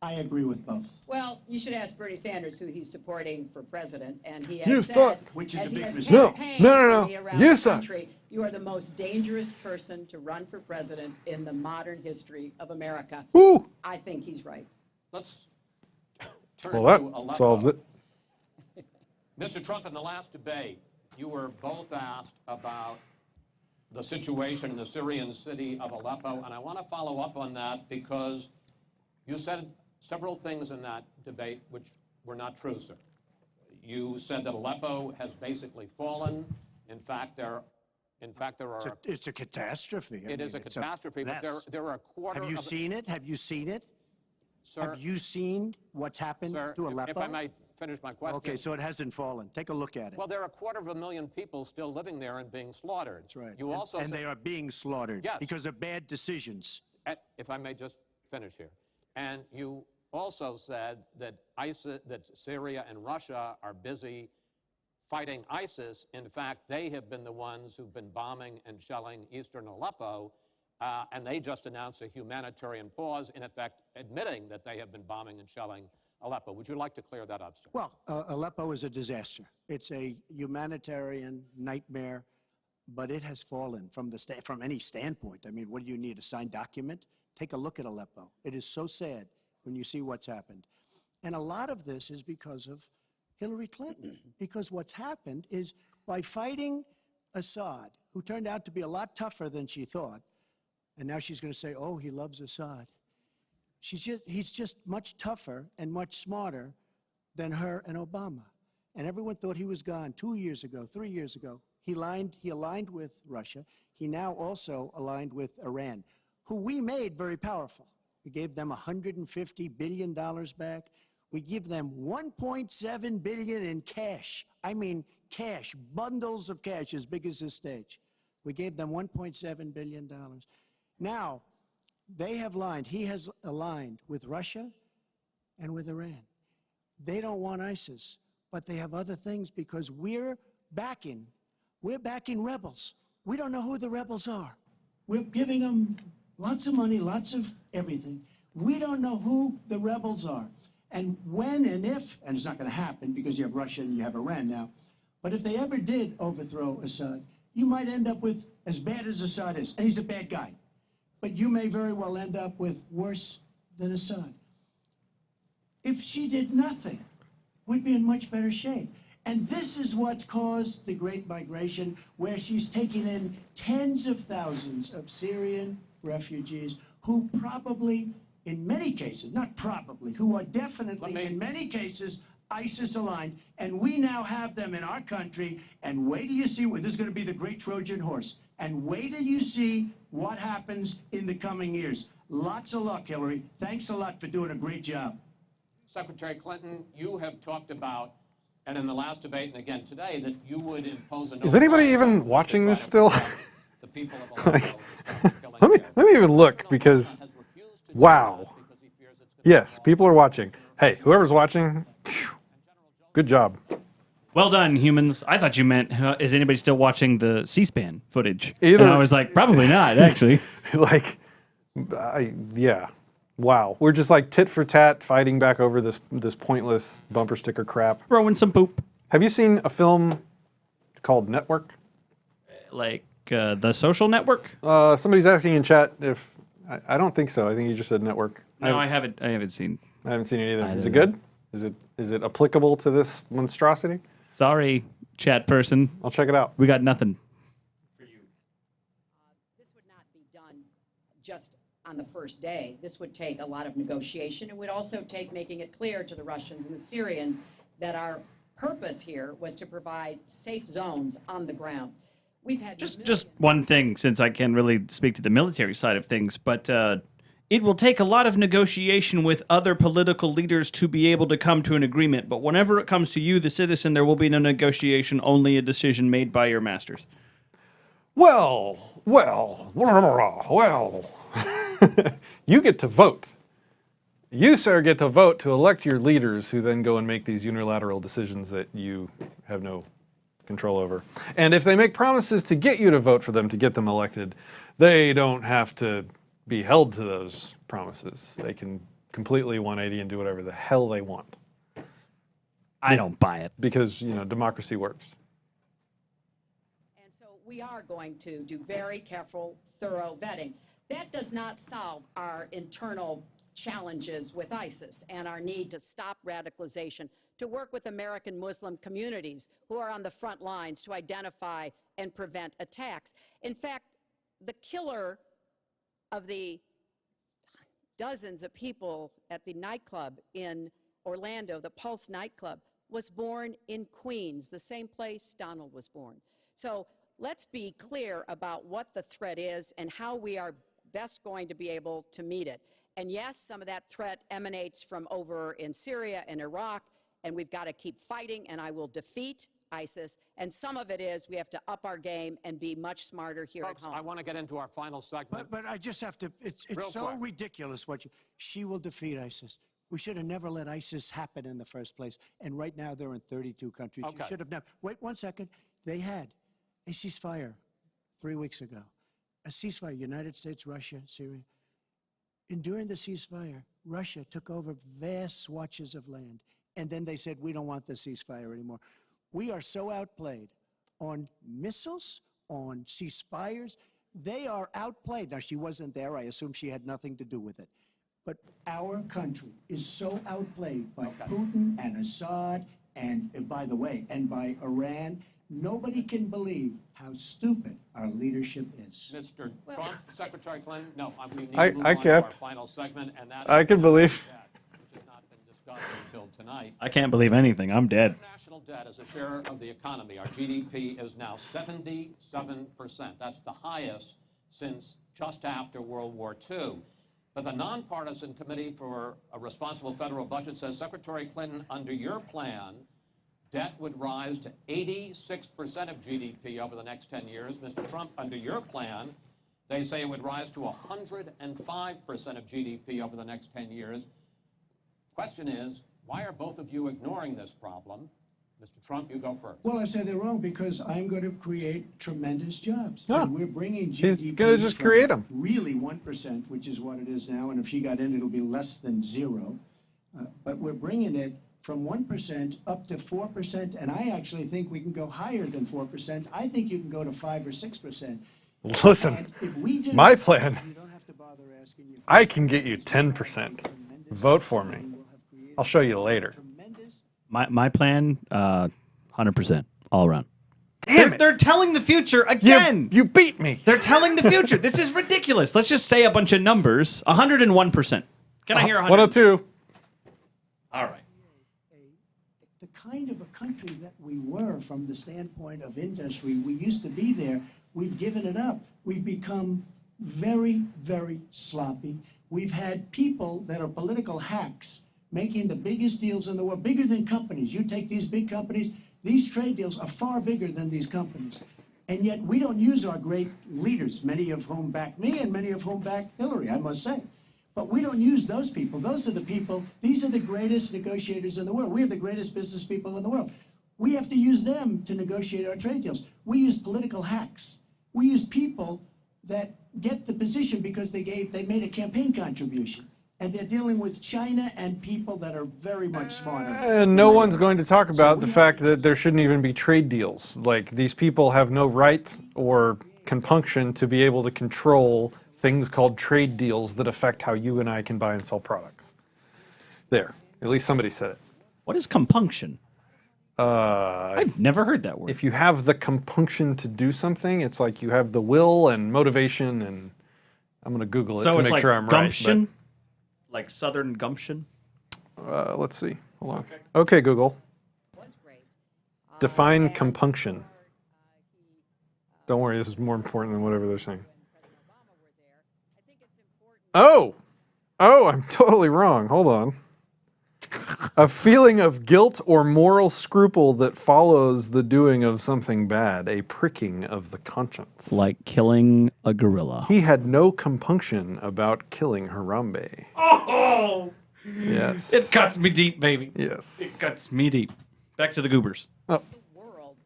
I agree with both. Well, you should ask Bernie Sanders who he's supporting for president, and he has You said, suck. Which is as a he big has mistake. campaigned No. for me around You the suck. country, you are the most dangerous person to run for president in the modern history of America. Woo! I think he's right. let's turn Well, to that Aleppo. solves it. Mr. Trump, in the last debate, you were both asked about the situation in the Syrian city of Aleppo, and I want to follow up on that because you said several things in that debate which were not true, sir. You said that Aleppo has basically fallen. In fact, there are. It's a catastrophe. It is a catastrophe, but there are a quarter. Have you of seen it? Have you seen it? Sir, Have you seen what's happened sir, to Aleppo? if I might finish my question. Okay, so it hasn't fallen. Take a look at it. Well, there are 250,000 people still living there and being slaughtered. That's right. You also and said, they are being slaughtered Yes. because of bad decisions. if I may just finish here, and you also said that Syria and Russia are busy fighting ISIS. In fact, they have been the ones who've been bombing and shelling eastern Aleppo, and they just announced a humanitarian pause, in effect admitting that they have been bombing and shelling Aleppo. Would you like to clear that up, sir? Well, Aleppo is a disaster. It's a humanitarian nightmare. but it has fallen from from any standpoint. I mean, what do you need, a signed document? Take a look at Aleppo. It is so sad when you see what's happened. And a lot of this is because of Hillary Clinton, because what's happened is by fighting Assad, who turned out to be a lot tougher than she thought, and now she's going to say, oh, he loves Assad. He's just much tougher and much smarter than her and Obama. And everyone thought he was gone 2 years ago, 3 years ago. He aligned with Russia. He now also aligned with Iran, who we made very powerful. We gave them $150 billion back. We give them $1.7 billion in cash. I mean cash, bundles of cash as big as this stage. We gave them $1.7 billion. Now, they have aligned. He has aligned with Russia and with Iran. They don't want ISIS, but they have other things because we're backing rebels. We don't know who the rebels are. We're giving them lots of money, lots of everything. We don't know who the rebels are. And when and if, and it's not going to happen because you have Russia and you have Iran now, but if they ever did overthrow Assad, you might end up with as bad as Assad is, and he's a bad guy. But you may very well end up with worse than Assad. If she did nothing, we'd be in much better shape. And this is what's caused the Great Migration, where she's taking in tens of thousands of Syrian refugees who probably, in many cases, not probably, who are definitely, in many cases, ISIS aligned. And we now have them in our country. And wait till you see, this is going to be the great Trojan horse. And wait till you see what happens in the coming years. Lots of luck, Hillary. Thanks a lot for doing a great job. Secretary Clinton, you have talked about, and in the last debate and again today, that you would impose a... Is anybody even watching this still? The people of Aleppo let me even look, because, wow. Yes, people are watching. Hey, whoever's watching, phew, good job. Well done, humans. I thought you meant, is anybody still watching the C-SPAN footage? Either. And I was like, probably not, actually. Like, yeah. Wow. We're just like tit for tat fighting back over this pointless bumper sticker crap. Throwing some poop. Have you seen a film called Network? Like The Social Network? Somebody's asking in chat if... I don't think so. I think you just said Network. No, I haven't seen. I haven't seen it either. Is it good? Is it applicable to this monstrosity? Sorry, chat person. I'll check it out. We got nothing. This would not be done just on the first day. This would take a lot of negotiation. It would also take making it clear to the Russians and the Syrians that our purpose here was to provide safe zones on the ground. We've had Just one thing, since I can't really speak to the military side of things, but it will take a lot of negotiation with other political leaders to be able to come to an agreement. But whenever it comes to you, the citizen, there will be no negotiation, only a decision made by your masters. Well. You get to vote. You, sir, get to vote to elect your leaders who then go and make these unilateral decisions that you have no control over. And if they make promises to get you to vote for them to get them elected, they don't have to be held to those promises. They can completely 180 and do whatever the hell they want. I don't buy it. Because, democracy works. And so we are going to do very careful, thorough vetting. That does not solve our internal challenges with ISIS and our need to stop radicalization, to work with American Muslim communities who are on the front lines to identify and prevent attacks. In fact, the killer of the dozens of people at the nightclub in Orlando, the Pulse nightclub, was born in Queens, the same place Donald was born. So let's be clear about what the threat is and how we are best going to be able to meet it. And yes, some of that threat emanates from over in Syria and Iraq, and we've got to keep fighting, and I will defeat ISIS. And some of it is we have to up our game and be much smarter here Folks, at home. I want to get into our final segment. But I just have to, it's Real so quick. ridiculous she will defeat ISIS. We should have never let ISIS happen in the first place. And right now they're in 32 countries. Okay. You should have never. Wait 1 second. They had a ceasefire 3 weeks ago. A ceasefire, United States, Russia, Syria. And during the ceasefire, Russia took over vast swatches of land. And then they said, we don't want the ceasefire anymore. We are so outplayed on missiles, on ceasefires. They are outplayed. Now, she wasn't there. I assume she had nothing to do with it. But our country is so outplayed by Putin and Assad and by the way, and by Iran. Nobody can believe how stupid our leadership is. Mr. Trump, Secretary Clinton, no, we need I to move on to can't. our final segment, and that I can believe. debt, which has not been discussed until tonight. I can't believe anything. I'm dead. National debt as a share of the economy, our GDP, is now 77%. That's the highest since just after World War II. But the nonpartisan Committee for a Responsible Federal Budget says, Secretary Clinton, under your plan, debt would rise to 86% of GDP over the next 10 years. Mr. Trump, under your plan, they say it would rise to 105% of GDP over the next 10 years. Question is, why are both of you ignoring this problem? Mr. Trump, you go first. Well, I say they're wrong because I'm going to create tremendous jobs. Yeah. And we're bringing He's GDP gonna just from create 'em. really 1%, which is what it is now. And if she got in, it'll be less than zero. But we're bringing it from 1% up to 4%. And I actually think we can go higher than 4%. I think you can go to 5 or 6%. Listen, And if we do, my plan, you don't have to bother asking you. I can get you 10%. Vote for me. I'll show you later. Tremendous. My plan, 100%, all around. Damn it. They're telling the future again. You beat me. They're telling the future. This is ridiculous. Let's just say a bunch of numbers. 101%. Can I hear 100? 102. All right. The kind of a country that we were from the standpoint of industry, we used to be there. We've given it up. We've become very, very sloppy. We've had people that are political hacks making the biggest deals in the world, bigger than companies. You take these big companies, these trade deals are far bigger than these companies. And yet we don't use our great leaders, many of whom back me and many of whom back Hillary, I must say. But we don't use those people. Those are the people, these are the greatest negotiators in the world. We have the greatest business people in the world. We have to use them to negotiate our trade deals. We use political hacks. We use people that get the position because they made a campaign contribution. And they're dealing with China and people that are very much smarter. And no one's going to talk about the fact that there shouldn't even be trade deals. Like, these people have no right or compunction to be able to control things called trade deals that affect how you and I can buy and sell products. There. At least somebody said it. What is compunction? I've never heard that word. If you have the compunction to do something, it's like you have the will and motivation, and I'm going to Google it So to it's make like sure I'm gumption? right. Like Southern gumption? But, let's see. Hold on. Okay, Google. Was great. Define compunction. Don't worry, this is more important than whatever they're saying. Oh! Oh, I'm totally wrong. Hold on. A feeling of guilt or moral scruple that follows the doing of something bad, a pricking of the conscience. Like killing a gorilla. He had no compunction about killing Harambe. Oh! Yes. It cuts me deep, baby. Yes. It cuts me deep. Back to the goobers. Oh. World.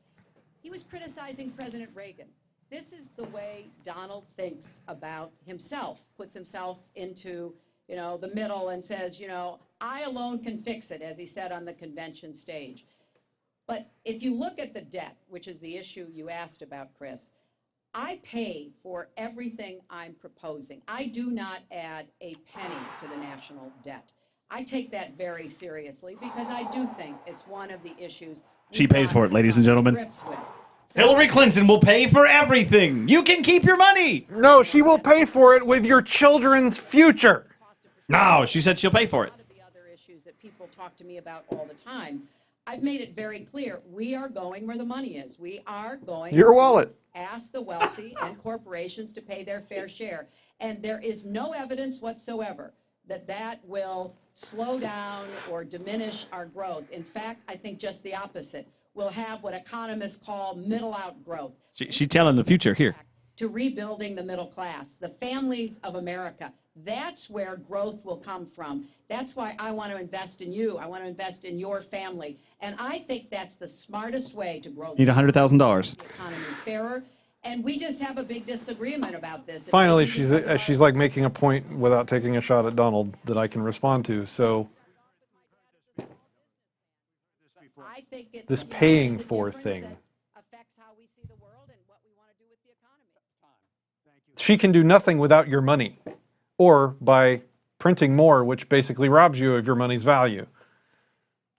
He was criticizing President Reagan. This is the way Donald thinks about himself, puts himself into, the middle and says, I alone can fix it, as he said on the convention stage. But if you look at the debt, which is the issue you asked about, Chris, I pay for everything I'm proposing. I do not add a penny to the national debt. I take that very seriously because I do think it's one of the issues She pays for it, ladies and gentlemen. Hillary Clinton will pay for everything. You can keep your money. No, she will pay for it with your children's future. No, she said she'll pay for it. A lot of the other issues that people talk to me about all the time, I've made it very clear, we are going where the money is. We are going Your to wallet. ask the wealthy and corporations to pay their fair share. And there is no evidence whatsoever that that will slow down or diminish our growth. In fact, I think just the opposite. We'll have what economists call middle-out growth. She's telling the future here. To rebuilding the middle class, the families of America. That's where growth will come from. That's why I want to invest in you. I want to invest in your family. And I think that's the smartest way to grow Need $100,000. the economy fairer. And we just have a big disagreement about this. Finally, It may be because of she's our- like making a point without taking a shot at Donald that I can respond to. So I think it's, this you know, paying it's a for difference thing. that affects how we see the world and what we want to do with she can do nothing without your money, or by printing more, which basically robs you of your money's value.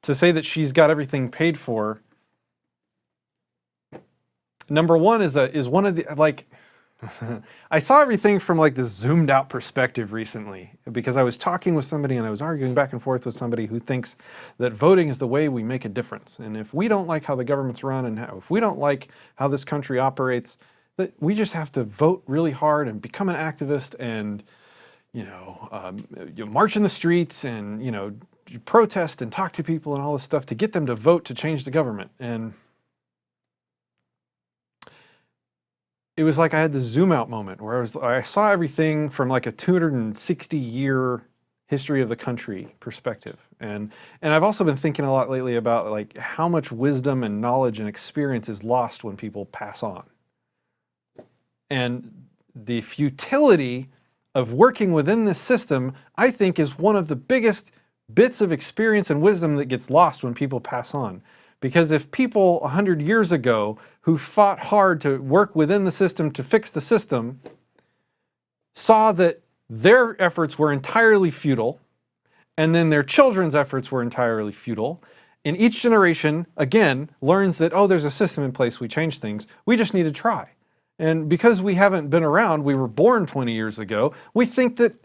To say that she's got everything paid for, number one is one of the, like, I saw everything from like this zoomed out perspective recently because I was talking with somebody and I was arguing back and forth with somebody who thinks that voting is the way we make a difference. And if we don't like how the government's run and if we don't like how this country operates, that we just have to vote really hard and become an activist and, you march in the streets and, protest and talk to people and all this stuff to get them to vote to change the government. And it was like I had the zoom out moment where I saw everything from like a 260-year history of the country perspective. And I've also been thinking a lot lately about like how much wisdom and knowledge and experience is lost when people pass on. And the futility of working within this system, I think, is one of the biggest bits of experience and wisdom that gets lost when people pass on. Because if people 100 years ago who fought hard to work within the system to fix the system saw that their efforts were entirely futile, and then their children's efforts were entirely futile, and each generation, again, learns that, oh, there's a system in place, we change things, we just need to try. And because we haven't been around, we were born 20 years ago, we think that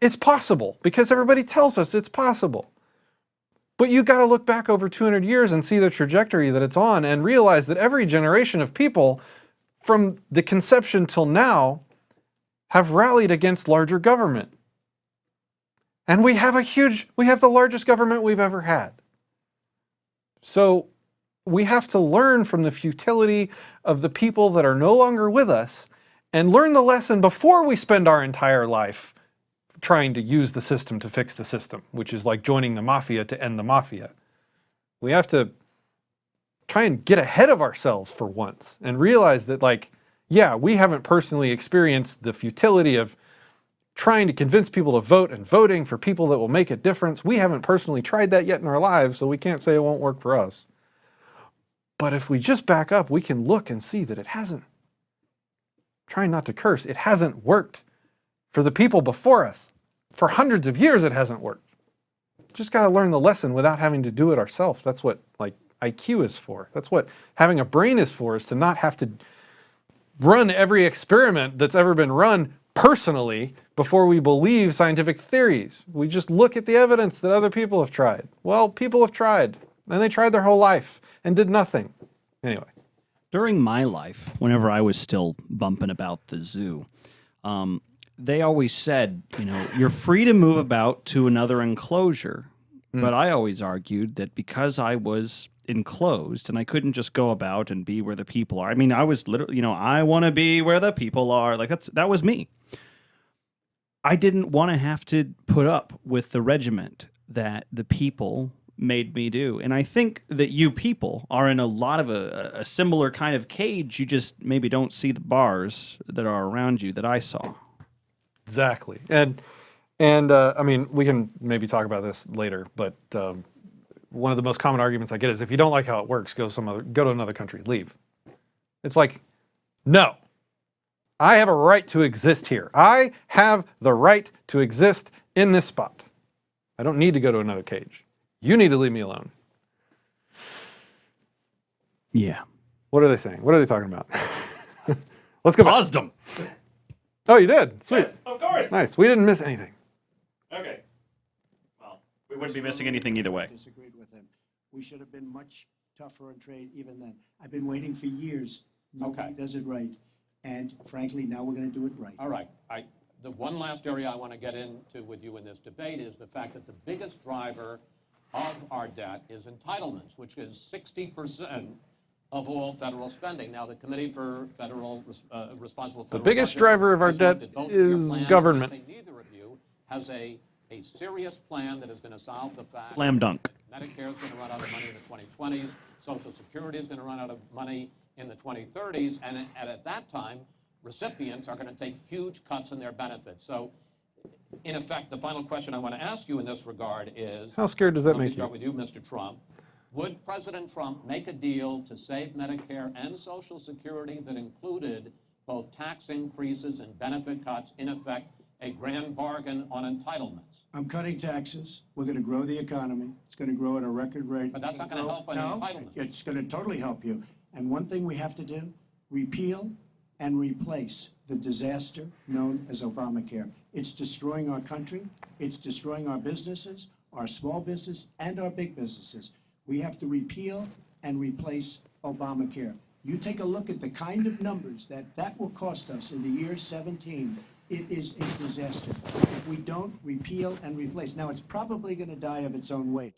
it's possible because everybody tells us it's possible. But you got to look back over 200 years and see the trajectory that it's on and realize that every generation of people from the conception till now have rallied against larger government. And we have the largest government we've ever had. So we have to learn from the futility of the people that are no longer with us and learn the lesson before we spend our entire life trying to use the system to fix the system, which is like joining the mafia to end the mafia. We have to try and get ahead of ourselves for once and realize that, like, yeah, we haven't personally experienced the futility of trying to convince people to vote and voting for people that will make a difference. We haven't personally tried that yet in our lives, so we can't say it won't work for us. But if we just back up, we can look and see that it hasn't. Trying not to curse, it hasn't worked for the people before us. For hundreds of years, it hasn't worked. Just got to learn the lesson without having to do it ourselves. That's what like IQ is for. That's what having a brain is for, is to not have to run every experiment that's ever been run personally before we believe scientific theories. We just look at the evidence that other people have tried. Well, people have tried, and they tried their whole life and did nothing. Anyway. During my life, whenever I was still bumping about the zoo, they always said, you're free to move about to another enclosure. But I always argued that because I was enclosed and I couldn't just go about and be where the people are. I mean, I was literally, I want to be where the people are. Like that was me. I didn't want to have to put up with the regiment that the people made me do. And I think that you people are in a lot of a similar kind of cage. You just maybe don't see the bars that are around you that I saw. Exactly. And I mean, we can maybe talk about this later, but one of the most common arguments I get is if you don't like how it works, go to another country, leave. It's like, no, I have a right to exist here. I have the right to exist in this spot. I don't need to go to another cage. You need to leave me alone. Yeah. What are they saying? What are they talking about? Let's go back. Paused them. Oh, you did? Sweet. Yes, of course. Nice. We didn't miss anything. Okay. Well, we wouldn't be missing anything either way. Disagreed with him. We should have been much tougher on trade even then. I've been waiting for years. Nobody does it right. And frankly, now we're going to do it right. All right. The one last area I want to get into with you in this debate is the fact that the biggest driver of our debt is entitlements, which is 60% of all federal spending. Now, the Committee for Federal Responsible Federal The biggest Budget driver of our has looked debt at both of your is plans, government. and I say neither of you has a serious plan that is going to solve the fact Slam dunk. that Medicare is going to run out of money in the 2020s, Social Security is going to run out of money in the 2030s, and at that time, recipients are going to take huge cuts in their benefits. So, in effect, the final question I want to ask you in this regard is... How scared does that let me make start you? with you, Mr. Trump. Would President Trump make a deal to save Medicare and Social Security that included both tax increases and benefit cuts, in effect, a grand bargain on entitlements. I'm cutting taxes. We're going to grow the economy. It's going to grow at a record rate. But that's not going to help on entitlements. It's going to totally help you. And one thing we have to do, repeal and replace the disaster known as Obamacare. It's destroying our country. It's destroying our businesses, our small business, and our big businesses. We have to repeal and replace Obamacare. You take a look at the kind of numbers that will cost us in the year 17. It is a disaster if we don't repeal and replace. Now, it's probably going to die of its own weight,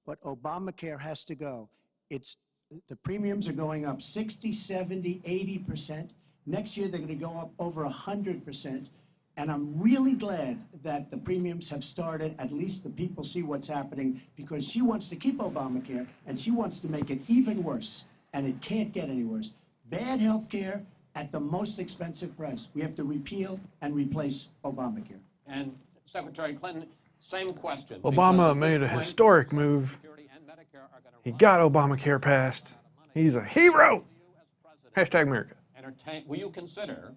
but Obamacare has to go. The premiums are going up 60, 70, 80%. Next year, they're going to go up over 100%. And I'm really glad that the premiums have started. At least the people see what's happening, because she wants to keep Obamacare and she wants to make it even worse. And it can't get any worse. Bad health care at the most expensive price. We have to repeal and replace Obamacare. And Secretary Clinton, same question. Obama made a historic move. He got Obamacare passed. He's a hero. Hashtag America. Will you consider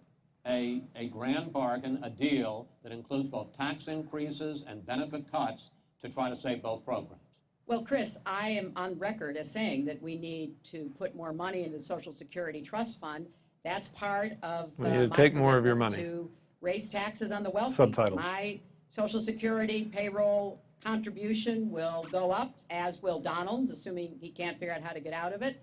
a grand bargain, a deal that includes both tax increases and benefit cuts to try to save both programs? Well, Chris, I am on record as saying that we need to put more money into the Social Security Trust Fund. That's part of We need to take more of your money. To raise taxes on the wealthy. Subtitles. My Social Security payroll contribution will go up, as will Donald's, assuming he can't figure out how to get out of it.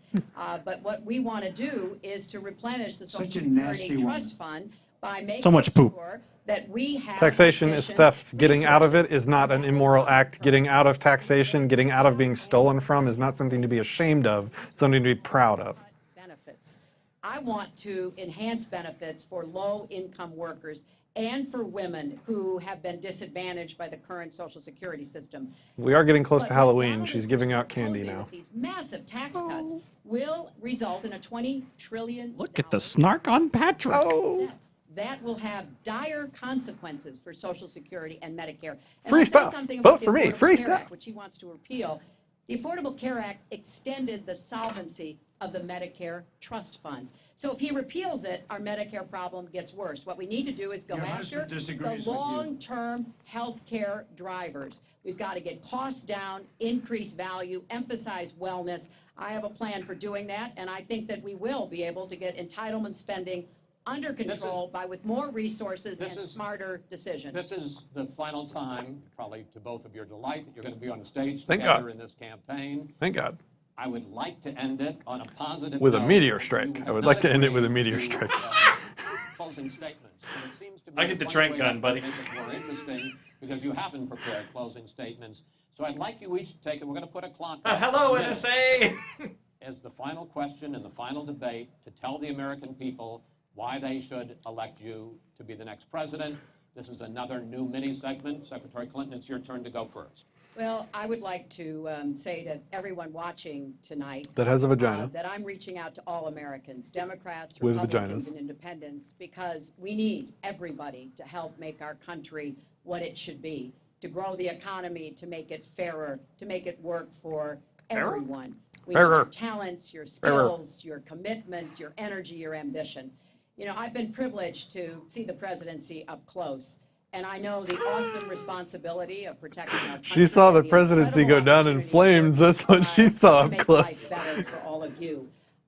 But what we want to do is to replenish the Social Security Trust Fund by making So much poop. sure that we have Taxation is sufficient theft. Getting out of it resources. is not an immoral act. Getting out of taxation, getting out of being stolen from is not something to be ashamed of. It's something to be proud of. Benefits. I want to enhance benefits for low-income workers and for women who have been disadvantaged by the current Social Security system. We are getting close But to what Halloween. Donald She's is giving out candy proposing now. with these massive tax cuts will result in a $20 trillion. Look at the snark on Patrick. That will have dire consequences for Social Security and Medicare. And Free I'll say stuff. something Vote about the for me. Affordable Free Care stuff. Act, which he wants to repeal. The Affordable Care Act extended the solvency of the Medicare Trust Fund. So if he repeals it, our Medicare problem gets worse. What we need to do is go Your after husband disagrees the with you. long-term health care drivers. We've got to get costs down, increase value, emphasize wellness. I have a plan for doing that, and I think that we will be able to get entitlement spending under control with more resources and smarter decisions. This is the final time, probably to both of your delight, that you're going to be on the stage Thank together God. in this campaign. Thank God. I would like to end it on a positive With a note. meteor You strike. have I would not like to end it with a agreed meteor to, strike. Closing statements. And it seems to be I get the one trank way gun, to buddy. Make it more interesting because you haven't prepared closing statements. So I'd like you each to take it. We're going to put a clock. up. Hello, A minute. NSA. As the final question in the final debate to tell the American people why they should elect you to be the next president. This is another new mini segment. Secretary Clinton, it's your turn to go first. Well, I would like to say to everyone watching tonight That has a vagina. that I'm reaching out to all Americans, Democrats, With Republicans, vaginas. and independents, because we need everybody to help make our country what it should be, to grow the economy, to make it fairer, to make it work for everyone. We need Fairer. your talents, your skills, your commitment, your energy, your ambition. You know, I've been privileged to see the presidency up close, and I know the awesome responsibility of protecting our country. She saw the and presidency incredible go down in opportunity flames. That's what she saw to up make close. life better for all of you.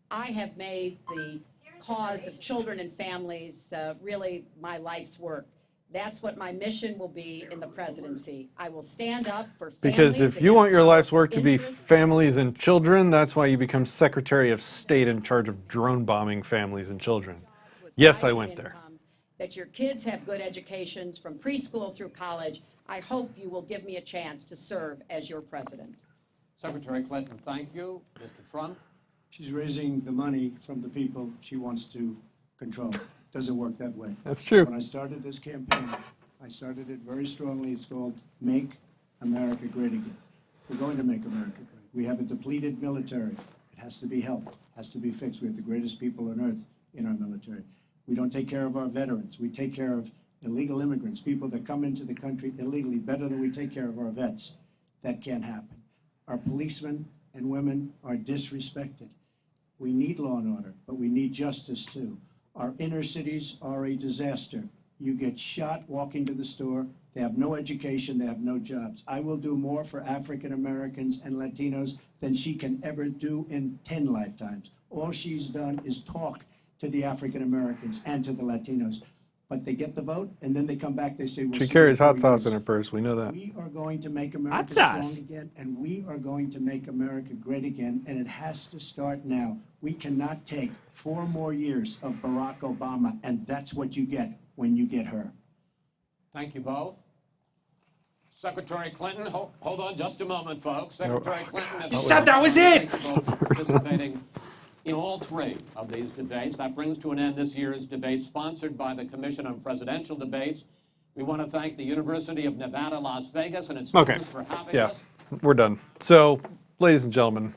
I have made the cause of children and families really my life's work. That's what my mission will be in the presidency. I will stand up for families. Because if you want your against life's work to be interests. families and children, that's why you become Secretary of State in charge of drone bombing families and children. With Yes, I rising went there. incomes, that your kids have good educations from preschool through college. I hope you will give me a chance to serve as your president. Secretary Clinton, thank you. Mr. Trump? She's raising the money from the people she wants to control. Doesn't work that way. That's true. When I started this campaign, I started it very strongly. It's called Make America Great Again. We're going to make America great. We have a depleted military. It has to be helped, has to be fixed. We have the greatest people on earth in our military. We don't take care of our veterans. We take care of illegal immigrants, people that come into the country illegally, better than we take care of our vets. That can't happen. Our policemen and women are disrespected. We need law and order, but we need justice too. Our inner cities are a disaster. You get shot walking to the store. They have no education. They have no jobs. I will do more for African Americans and Latinos than she can ever do in 10 lifetimes. All she's done is talk to the African Americans and to the Latinos. But they get the vote, and then they come back, they say, we'll She see carries you in hot 4 sauce years. in her purse. We know that. We are going to make America Hot strong sauce. again, and we are going to make America great again, and it has to start now. We cannot take 4 more years of Barack Obama, and that's what you get when you get her. Thank you both. Secretary Clinton, hold on just a moment, folks. Secretary Clinton has You said that was it! participating in all 3 of these debates. That brings to an end this year's debate sponsored by the Commission on Presidential Debates. We want to thank the University of Nevada, Las Vegas and its Okay. students for having Yeah, us. we're done. So, ladies and gentlemen,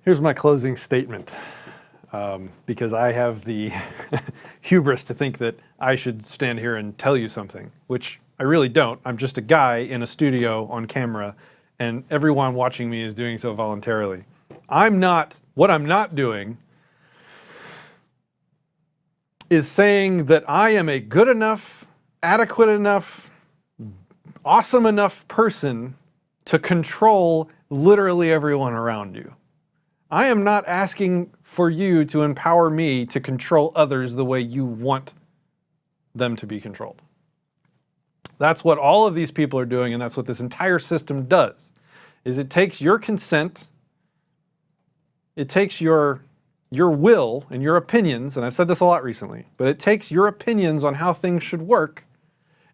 here's my closing statement. Because I have the hubris to think that I should stand here and tell you something, which I really don't. I'm just a guy in a studio on camera, and everyone watching me is doing so voluntarily. What I'm not doing is saying that I am a good enough, adequate enough, awesome enough person to control literally everyone around you. I am not asking for you to empower me to control others the way you want them to be controlled. That's what all of these people are doing, and that's what this entire system does, is it takes your consent, it takes your will and your opinions, and I've said this a lot recently, but it takes your opinions on how things should work,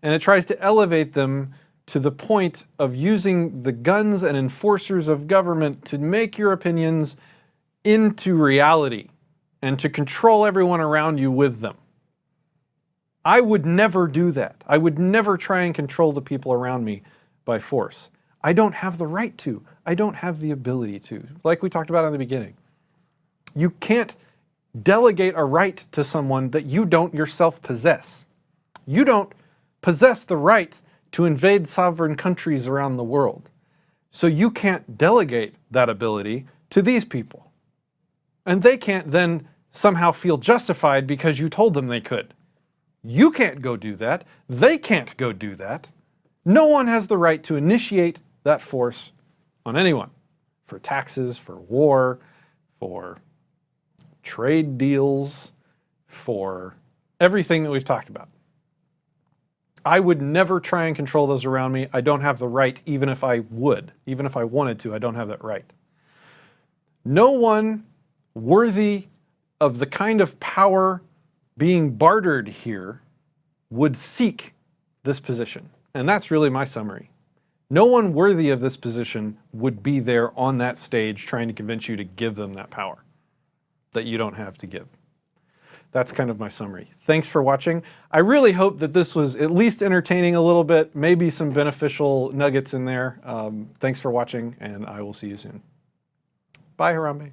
and it tries to elevate them to the point of using the guns and enforcers of government to make your opinions into reality and to control everyone around you with them. I would never do that. I would never try and control the people around me by force. I don't have the right to. I don't have the ability to. Like we talked about in the beginning. You can't delegate a right to someone that you don't yourself possess. You don't possess the right to invade sovereign countries around the world. So you can't delegate that ability to these people. And they can't then somehow feel justified because you told them they could. You can't go do that. They can't go do that. No one has the right to initiate that force on anyone for taxes, for war, for trade deals, for everything that we've talked about. I would never try and control those around me. I don't have the right, even if I would. Even if I wanted to, I don't have that right. No one worthy of the kind of power being bartered here would seek this position. And that's really my summary. No one worthy of this position would be there on that stage trying to convince you to give them that power that you don't have to give. That's kind of my summary. Thanks for watching. I really hope that this was at least entertaining a little bit, maybe some beneficial nuggets in there. Thanks for watching, and I will see you soon. Bye, Harambe.